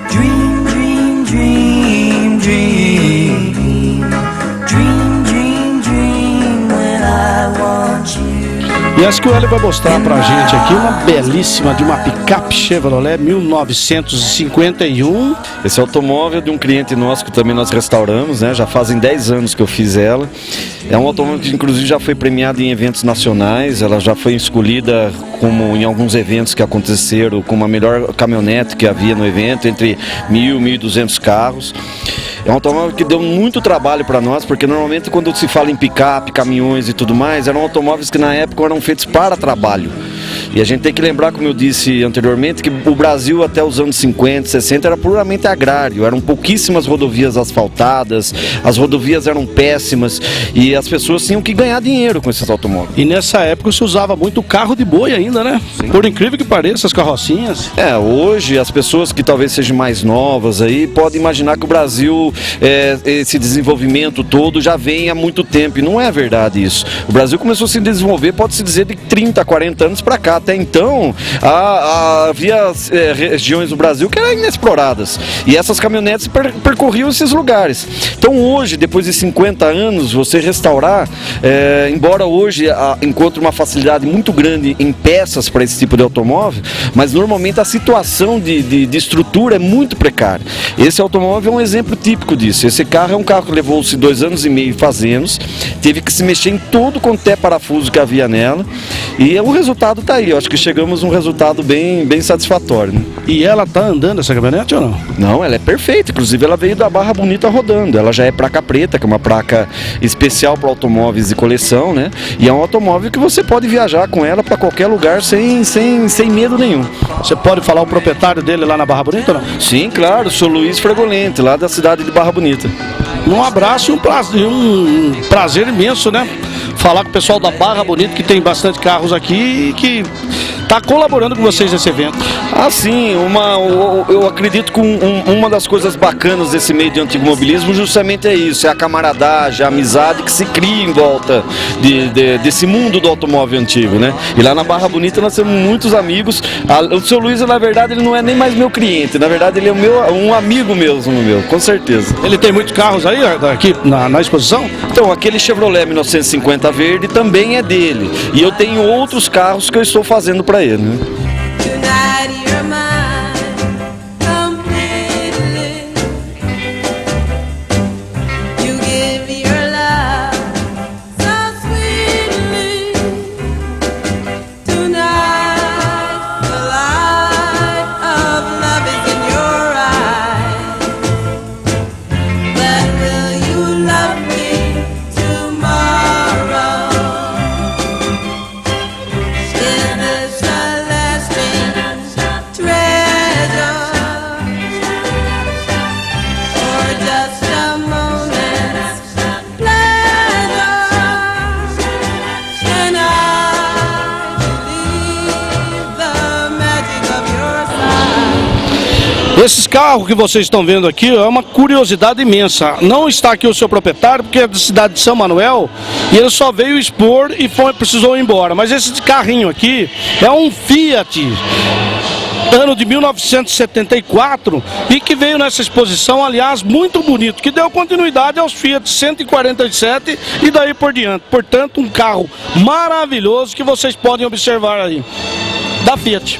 dream, dream, dream, dream. Dream, dream, dream when I want you. E essa que o Hélio vai mostrar pra gente aqui, uma belíssima de uma picape Chevrolet 1951. Esse automóvel é de um cliente nosso que também nós restauramos, né? Já fazem 10 anos que eu fiz ela. É um automóvel que inclusive já foi premiado em eventos nacionais, ela já foi escolhida como em alguns eventos que aconteceram como a melhor caminhonete que havia no evento, entre 1.000 e 1.200 carros. É um automóvel que deu muito trabalho para nós, porque normalmente quando se fala em picape, caminhões e tudo mais, eram automóveis que na época eram feitos para trabalho. E a gente tem que lembrar, como eu disse anteriormente, que o Brasil até os anos 50, 60 era puramente agrário, eram pouquíssimas rodovias asfaltadas, as rodovias eram péssimas e as pessoas tinham que ganhar dinheiro com esses automóveis. E nessa época se usava muito carro de boi ainda, né? Sim. Por incrível que pareça, as carrocinhas. Hoje as pessoas que talvez sejam mais novas aí podem imaginar que o Brasil, esse desenvolvimento todo já vem há muito tempo, e não é verdade isso. O Brasil começou a se desenvolver, pode-se dizer, de 30, 40 anos para cá. Até então, havia regiões do Brasil que eram inexploradas, e essas caminhonetes percorriam esses lugares. Então hoje, depois de 50 anos, você restaurar, embora hoje encontre uma facilidade muito grande em peças para esse tipo de automóvel, mas normalmente a situação de estrutura é muito precária. Esse automóvel é um exemplo típico disso. Esse carro é um carro que levou-se 2 anos e meio fazendo, teve que se mexer em todo quanto é parafuso que havia nela, e o resultado está aí. Eu acho que chegamos a um resultado bem satisfatório, né? E ela tá andando, essa caminhonete, ou não? Não, ela é perfeita. Inclusive ela veio da Barra Bonita rodando. Ela já é placa preta, que é uma placa especial para automóveis de coleção, né? E é um automóvel que você pode viajar com ela para qualquer lugar sem medo nenhum. Você pode falar o proprietário dele lá na Barra Bonita, ou não? Sim, claro, sou Luiz Fregolente, lá da cidade de Barra Bonita. Um abraço e um prazer imenso, né? Falar com o pessoal da Barra Bonita, que tem bastante carros aqui e que está colaborando com vocês nesse evento. Sim, eu acredito que uma das coisas bacanas desse meio de antigo mobilismo justamente é isso, é a camaradagem, a amizade que se cria em volta desse mundo do automóvel antigo, né? E lá na Barra Bonita nós temos muitos amigos. O seu Luiz, na verdade, ele não é nem mais meu cliente, na verdade ele é um amigo mesmo meu, com certeza. Ele tem muitos carros aí aqui na exposição? Então, aquele Chevrolet 1950 verde também é dele, e eu tenho outros carros que eu estou fazendo para ele, né? Esses carros que vocês estão vendo aqui é uma curiosidade imensa. Não está aqui o seu proprietário, porque é da cidade de São Manuel, e ele só veio expor e precisou ir embora. Mas esse carrinho aqui é um Fiat ano de 1974, e que veio nessa exposição, aliás, muito bonito, que deu continuidade aos Fiat 147 e daí por diante. Portanto, um carro maravilhoso que vocês podem observar aí, da Fiat.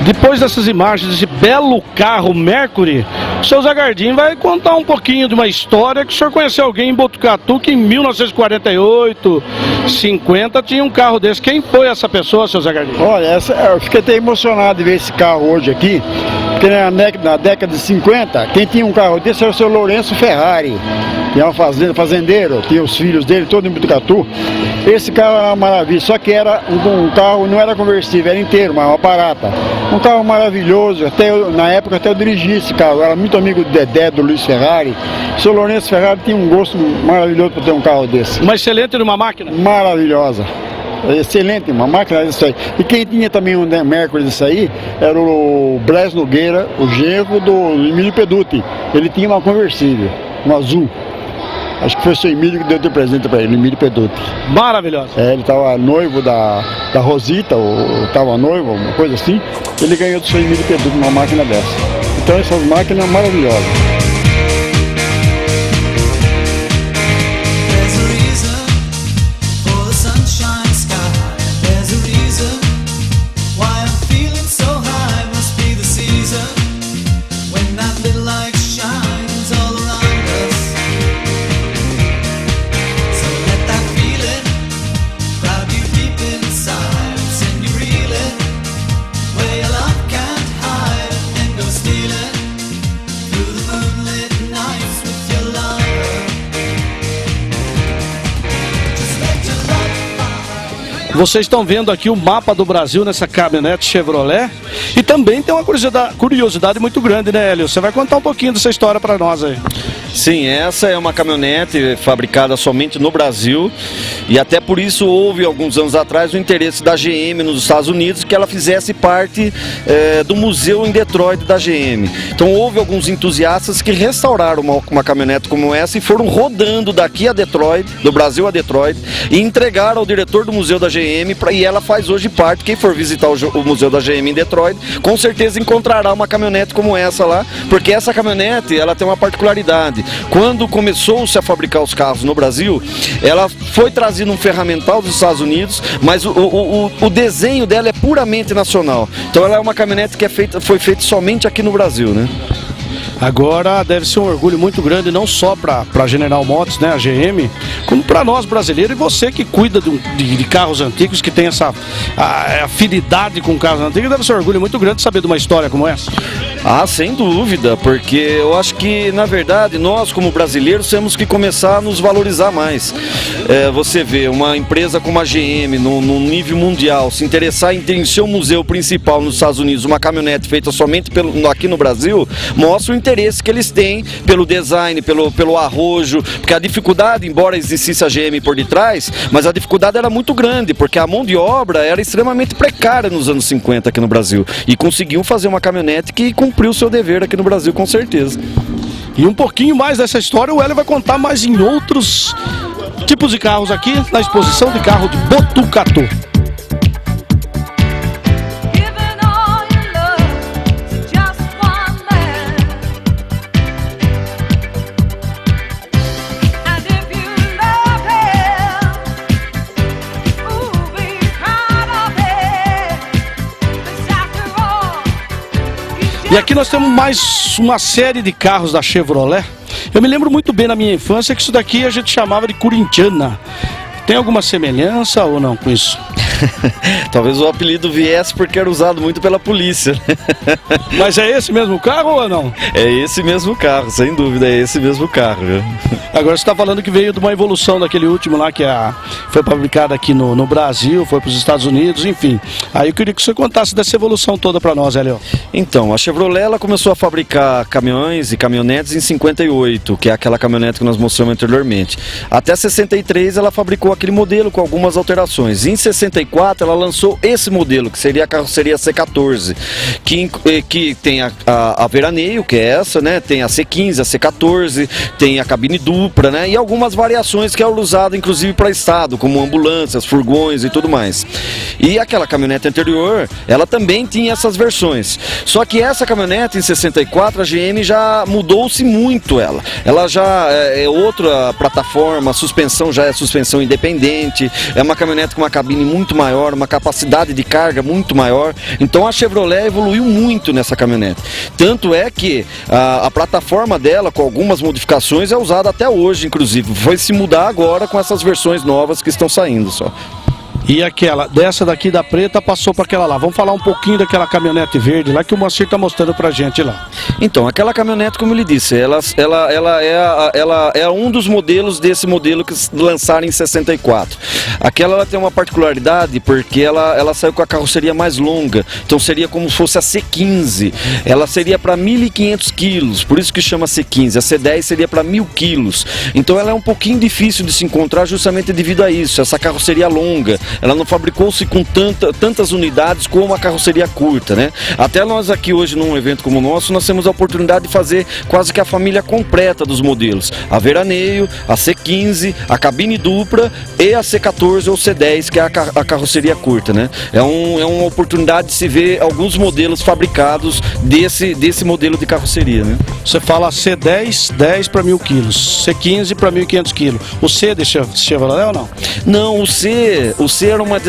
Depois dessas imagens desse belo carro Mercury, o seu Zé Gardim vai contar um pouquinho de uma história que o senhor conheceu alguém em Botucatu que em 1948, 50 tinha um carro desse. Quem foi essa pessoa, seu Zé Gardim? Olha, eu fiquei até emocionado de ver esse carro hoje aqui, porque na década de 50, quem tinha um carro desse era o seu Lourenço Ferrari, que é um fazendeiro, tinha os filhos dele, todo em Botucatu. Esse carro era uma maravilha, só que era um carro, não era conversível, era inteiro, mas uma barata. Um carro maravilhoso, na época até eu dirigi esse carro, eu era muito amigo do Dedé, do Luiz Ferrari. O seu Lourenço Ferrari tinha um gosto maravilhoso para ter um carro desse. Uma excelente de uma máquina? Maravilhosa. Excelente, uma máquina dessa aí. E quem tinha também um Mercury desse aí era o Blas Nogueira, o genro do Emílio Peduti. Ele tinha uma conversível, um azul. Acho que foi o seu Emílio que deu de presente para ele, Emílio Peduti. Maravilhoso. Ele estava noivo da Rosita, ou estava noivo, uma coisa assim. Ele ganhou do seu Emílio Peduti uma máquina dessa. Então essas máquinas maravilhosas. Vocês estão vendo aqui o mapa do Brasil nessa caminhonete Chevrolet. E também tem uma curiosidade muito grande, né, Hélio? Você vai contar um pouquinho dessa história para nós aí. Sim, essa é uma caminhonete fabricada somente no Brasil. E até por isso houve, alguns anos atrás, o interesse da GM nos Estados Unidos que ela fizesse parte do museu em Detroit da GM. Então houve alguns entusiastas que restauraram uma caminhonete como essa e foram rodando daqui a Detroit, do Brasil a Detroit, e entregaram ao diretor do museu da GM, e ela faz hoje parte. Quem for visitar o museu da GM em Detroit, com certeza encontrará uma caminhonete como essa lá, porque essa caminhonete, ela tem uma particularidade. Quando começou-se a fabricar os carros no Brasil, ela foi trazida um ferramental dos Estados Unidos, mas o desenho dela é puramente nacional. Então ela é uma caminhonete que foi feita somente aqui no Brasil, né? Agora deve ser um orgulho muito grande, não só para a General Motors, né, a GM, como para nós brasileiros, e você que cuida de carros antigos, que tem essa afinidade com carros antigos, deve ser um orgulho muito grande saber de uma história como essa. Ah, sem dúvida, porque eu acho que, na verdade, nós como brasileiros temos que começar a nos valorizar mais. Você vê uma empresa como a GM, no nível mundial, se interessar em ter em seu museu principal nos Estados Unidos uma caminhonete feita somente aqui no Brasil, mostra o interesse que eles têm pelo design, pelo arrojo, porque a dificuldade, embora existisse a GM por detrás, mas a dificuldade era muito grande, porque a mão de obra era extremamente precária nos anos 50 aqui no Brasil, e conseguiu fazer uma caminhonete que cumpriu o seu dever aqui no Brasil, com certeza. E um pouquinho mais dessa história o Hélio vai contar mais em outros tipos de carros aqui na exposição de carro de Botucatu. E aqui nós temos mais uma série de carros da Chevrolet. Eu me lembro muito bem na minha infância que isso daqui a gente chamava de Corintiana. Tem alguma semelhança ou não com isso? Talvez o apelido viesse porque era usado muito pela polícia. Mas é esse mesmo carro ou não? É esse mesmo carro, sem dúvida, é esse mesmo carro. Viu? Agora você está falando que veio de uma evolução daquele último lá, que foi fabricado aqui no Brasil, foi para os Estados Unidos, enfim. Aí eu queria que você contasse dessa evolução toda para nós, Hélio. Então, a Chevrolet ela começou a fabricar caminhões e caminhonetes em 58, que é aquela caminhonete que nós mostramos anteriormente. Até 63 ela fabricou aquele modelo com algumas alterações. Em 64 ela lançou esse modelo, que seria a carroceria C14, que tem a veraneio, que é essa, né? Tem a C15, a C14, tem a cabine dupla, né? E algumas variações que é usada inclusive para estado, como ambulâncias, furgões e tudo mais. E aquela caminhonete anterior, ela também tinha essas versões. Só que essa caminhonete em 64 a GM já mudou-se muito ela. Ela já é outra plataforma, a suspensão já é suspensão independente, é uma caminhonete com uma cabine muito maior, uma capacidade de carga muito maior. Então a Chevrolet evoluiu muito nessa caminhonete. Tanto é que a plataforma dela, com algumas modificações, é usada até hoje, inclusive. Foi se mudar agora com essas versões novas que estão saindo só. E aquela, dessa daqui da preta, passou para aquela lá. Vamos falar um pouquinho daquela caminhonete verde lá que o Moacir está mostrando pra gente lá. Então, aquela caminhonete, como eu lhe disse, ela é um dos modelos desse modelo que lançaram em 64. Aquela ela tem uma particularidade porque ela saiu com a carroceria mais longa. Então seria como se fosse a C15. Ela seria para 1.500 quilos, por isso que chama C15. A C10 seria para 1.000 quilos. Então ela é um pouquinho difícil de se encontrar justamente devido a isso, essa carroceria longa. Ela não fabricou-se com tantas unidades como a carroceria curta, né? Até nós aqui hoje, num evento como o nosso, nós temos a oportunidade de fazer quase que a família completa dos modelos. A veraneio, a C15, a cabine dupla e a C14 ou C10, que é a carroceria curta, né? É uma oportunidade de se ver alguns modelos fabricados desse modelo de carroceria, né? Você fala C10, 10 para 1.000 quilos, C15 para 1.500 quilos. O C de Chevrolet ou não? Não, o C era uma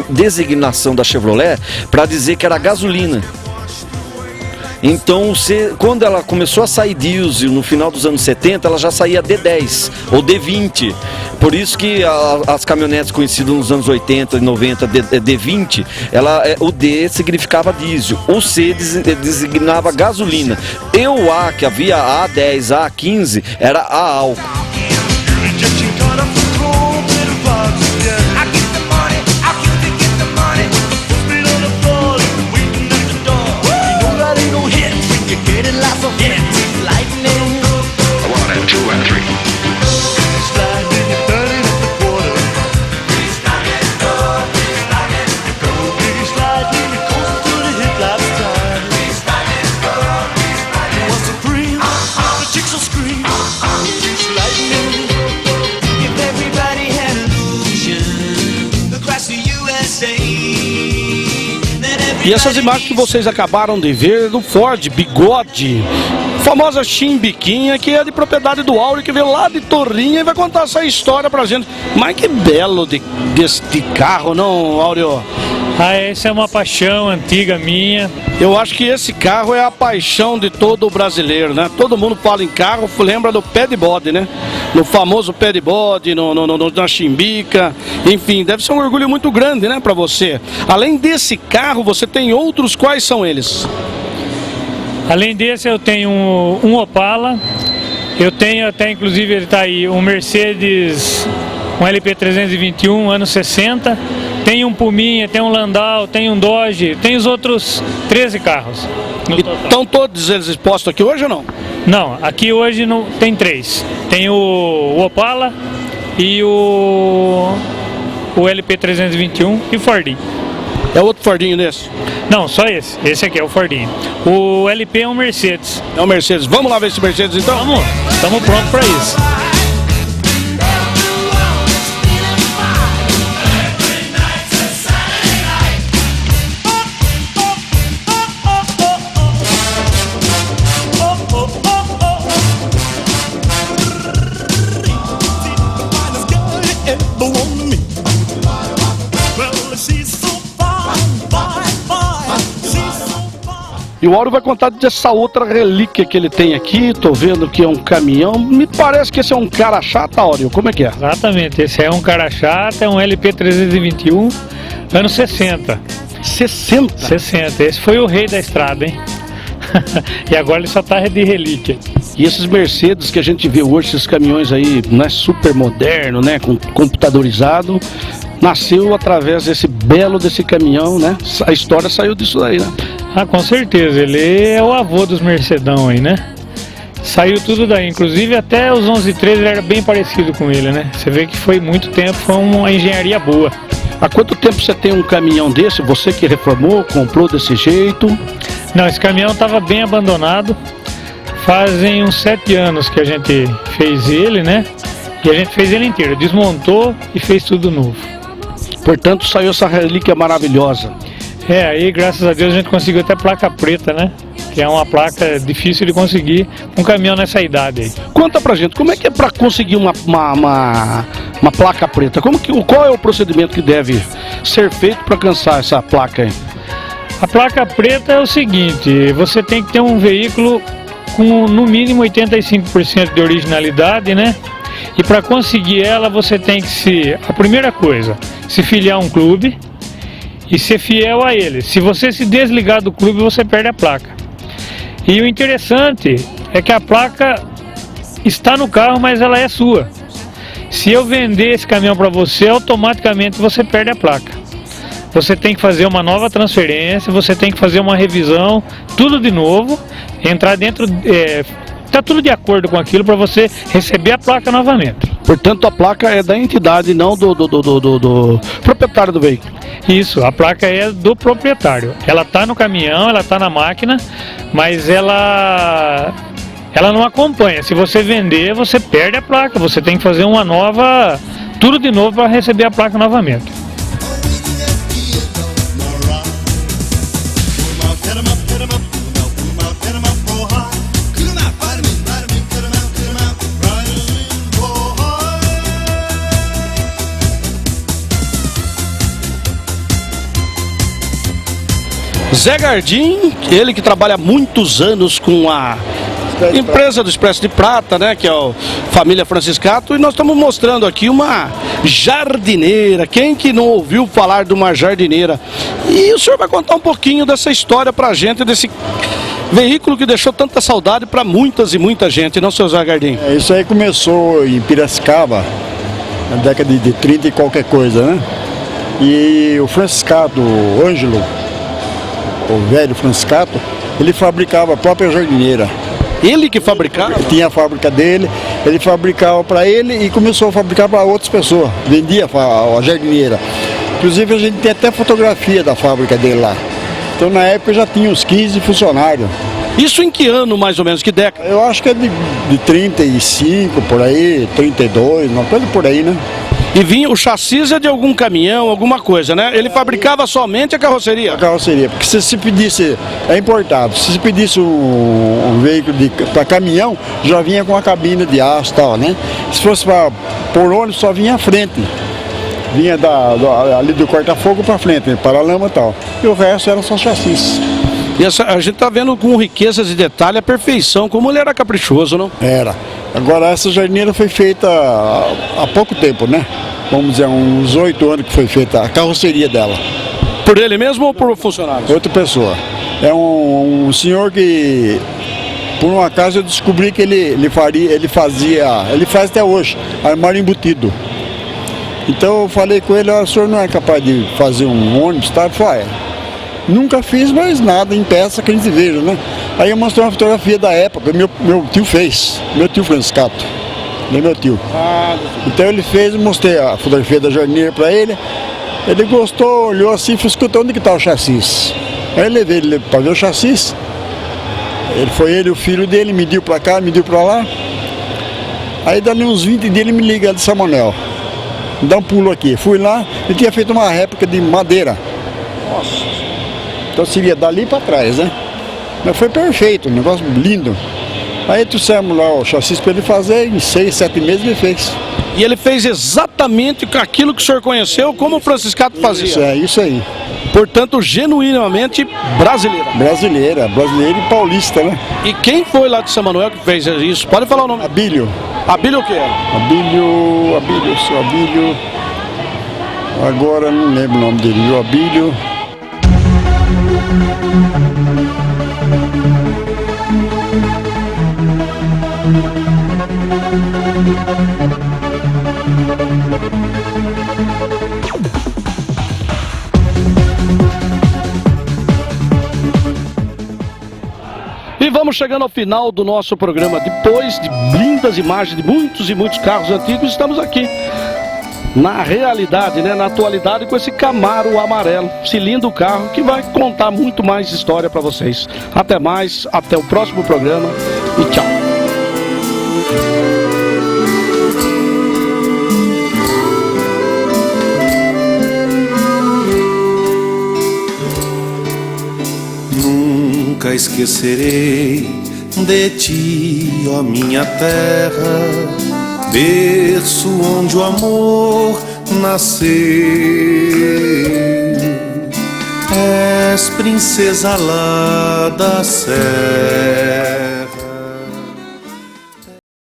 designação da Chevrolet para dizer que era gasolina. Então, quando ela começou a sair diesel no final dos anos 70, ela já saía D10 ou D20. Por isso que as caminhonetes conhecidas nos anos 80 e 90, D20, o D significava diesel, o C designava gasolina. E o A, que havia A10, A15, era a álcool. E essas imagens que vocês acabaram de ver do Ford Bigode, famosa chimbiquinha, que é de propriedade do Áureo, que veio lá de Torrinha e vai contar essa história pra gente. Mas que belo deste carro, não, Áureo? Ah, essa é uma paixão antiga minha. Eu acho que esse carro é a paixão de todo brasileiro, né? Todo mundo fala em carro, lembra do pé de bode, né? No famoso pé de bode, na chimbica, enfim, deve ser um orgulho muito grande, né, pra você. Além desse carro, você tem outros, quais são eles? Além desse, eu tenho um Opala, eu tenho até, inclusive, ele tá aí, um Mercedes, um LP321, anos 60, tem um Puminha, tem um Landau, tem um Dodge, tem os outros 13 carros. Estão todos eles expostos aqui hoje ou não? Não, aqui hoje não, tem 3. Tem o Opala e o LP321 e o Fordinho. É outro Fordinho desse? Não, só esse. Esse aqui é o Fordinho. O LP é um Mercedes. É um Mercedes. Vamos lá ver esse Mercedes então? Vamos, estamos prontos para isso. E o Áureo vai contar dessa outra relíquia que ele tem aqui. Tô vendo que é um caminhão. Me parece que esse é um cara chata, Áureo. Como é que é? Exatamente. Esse é um cara chata, é um LP321. Anos 60. 60? 60. Esse foi o rei da estrada, hein? E agora ele só tá de relíquia. E esses Mercedes que a gente vê hoje, esses caminhões aí, né, super moderno, né, com computadorizado, nasceu através desse caminhão, né? A história saiu disso daí, né? Ah, com certeza. Ele é o avô dos Mercedão aí, né? Saiu tudo daí. Inclusive até os 1113 ele era bem parecido com ele, né? Você vê que foi muito tempo, foi uma engenharia boa. Há quanto tempo você tem um caminhão desse? Você que reformou, comprou desse jeito? Não, esse caminhão estava bem abandonado. Fazem uns 7 anos que a gente fez ele, né? E a gente fez ele inteiro, desmontou e fez tudo novo. Portanto, saiu essa relíquia maravilhosa. É, aí graças a Deus a gente conseguiu até placa preta, né? Que é uma placa difícil de conseguir um caminhão nessa idade aí. Conta pra gente, como é que é pra conseguir uma placa preta? Qual é o procedimento que deve ser feito para alcançar essa placa aí? A placa preta é o seguinte, você tem que ter um veículo com no mínimo 85% de originalidade, né? E para conseguir ela você tem que a primeira coisa, se filiar a um clube e ser fiel a ele. Se você se desligar do clube, você perde a placa. E o interessante é que a placa está no carro, mas ela é sua. Se eu vender esse caminhão para você, automaticamente você perde a placa. Você tem que fazer uma nova transferência, você tem que fazer uma revisão, tudo de novo, entrar dentro, tá tudo de acordo com aquilo para você receber a placa novamente. Portanto, a placa é da entidade, não do proprietário do veículo. Isso, a placa é do proprietário. Ela está no caminhão, ela está na máquina, mas ela não acompanha. Se você vender, você perde a placa. Você tem que fazer uma nova, tudo de novo para receber a placa novamente. Zé Gardim, ele que trabalha há muitos anos com a empresa do Expresso de Prata, né, que é a família Franciscato, e nós estamos mostrando aqui uma jardineira. Quem que não ouviu falar de uma jardineira? E o senhor vai contar um pouquinho dessa história pra gente, desse veículo que deixou tanta saudade para muitas e muita gente, não, seu Zé Gardim? Isso aí começou em Piracicaba, na década de 30 e qualquer coisa, né? E o Franciscato, o Ângelo, o velho Franciscato, ele fabricava a própria jardineira. Ele que fabricava? Tinha a fábrica dele, ele fabricava para ele e começou a fabricar para outras pessoas. Vendia a jardineira. Inclusive a gente tem até fotografia da fábrica dele lá. Então na época já tinha uns 15 funcionários. Isso em que ano mais ou menos, que década? Eu acho que é de 35 por aí, 32, uma coisa por aí, né? E vinha, o chassi é de algum caminhão, alguma coisa, né? Ele fabricava somente a carroceria? A carroceria, porque se pedisse, é importado, se pedisse um veículo para caminhão, já vinha com a cabine de aço e tal, né? Se fosse por ônibus, só vinha à frente. Vinha ali do corta-fogo para frente, para a lama e tal. E o resto era só chassis. E a gente tá vendo com riquezas e detalhe a perfeição, como ele era caprichoso, não? Era. Agora essa jardineira foi feita há pouco tempo, né? Vamos dizer, uns 8 anos que foi feita a carroceria dela. Por ele mesmo ou por funcionários? Outra pessoa. É um senhor que, por um acaso, eu descobri que ele faz até hoje, armário embutido. Então eu falei com ele, o senhor não é capaz de fazer um ônibus, tá? Ele falou, nunca fiz mais nada em peça que a gente veja, né? Aí eu mostrei uma fotografia da época, meu tio fez, meu tio Franciscato, meu tio. Então ele fez, eu mostrei a fotografia da jardineira para ele, ele gostou, olhou assim, falou, escuta, onde que tá o chassis? Aí eu levei ele para ver o chassis, ele e o filho dele, mediu para cá, mediu para lá, aí dali uns 20 dias ele me liga de Samuel, dá um pulo aqui, fui lá, ele tinha feito uma réplica de madeira. Nossa! Então seria dali para trás, né? Mas foi perfeito, um negócio lindo. Aí trouxemos lá o chassi para ele fazer, em 6, 7 meses ele fez. E ele fez exatamente aquilo que o senhor conheceu, como o Franciscato fazia? Isso aí. Portanto, genuinamente brasileira. Brasileira e paulista, né? E quem foi lá de São Manuel que fez isso? Pode falar o nome? Abílio. Abílio o que era? Abílio. Agora não lembro o nome dele, o Abílio. E vamos chegando ao final do nosso programa. Depois de lindas imagens de muitos e muitos carros antigos, estamos aqui na realidade, né, na atualidade, com esse Camaro amarelo, esse lindo carro que vai contar muito mais história para vocês. Até mais, até o próximo programa e tchau. Nunca esquecerei de ti, ó minha terra, berço onde o amor nasceu. És princesa lá da serra.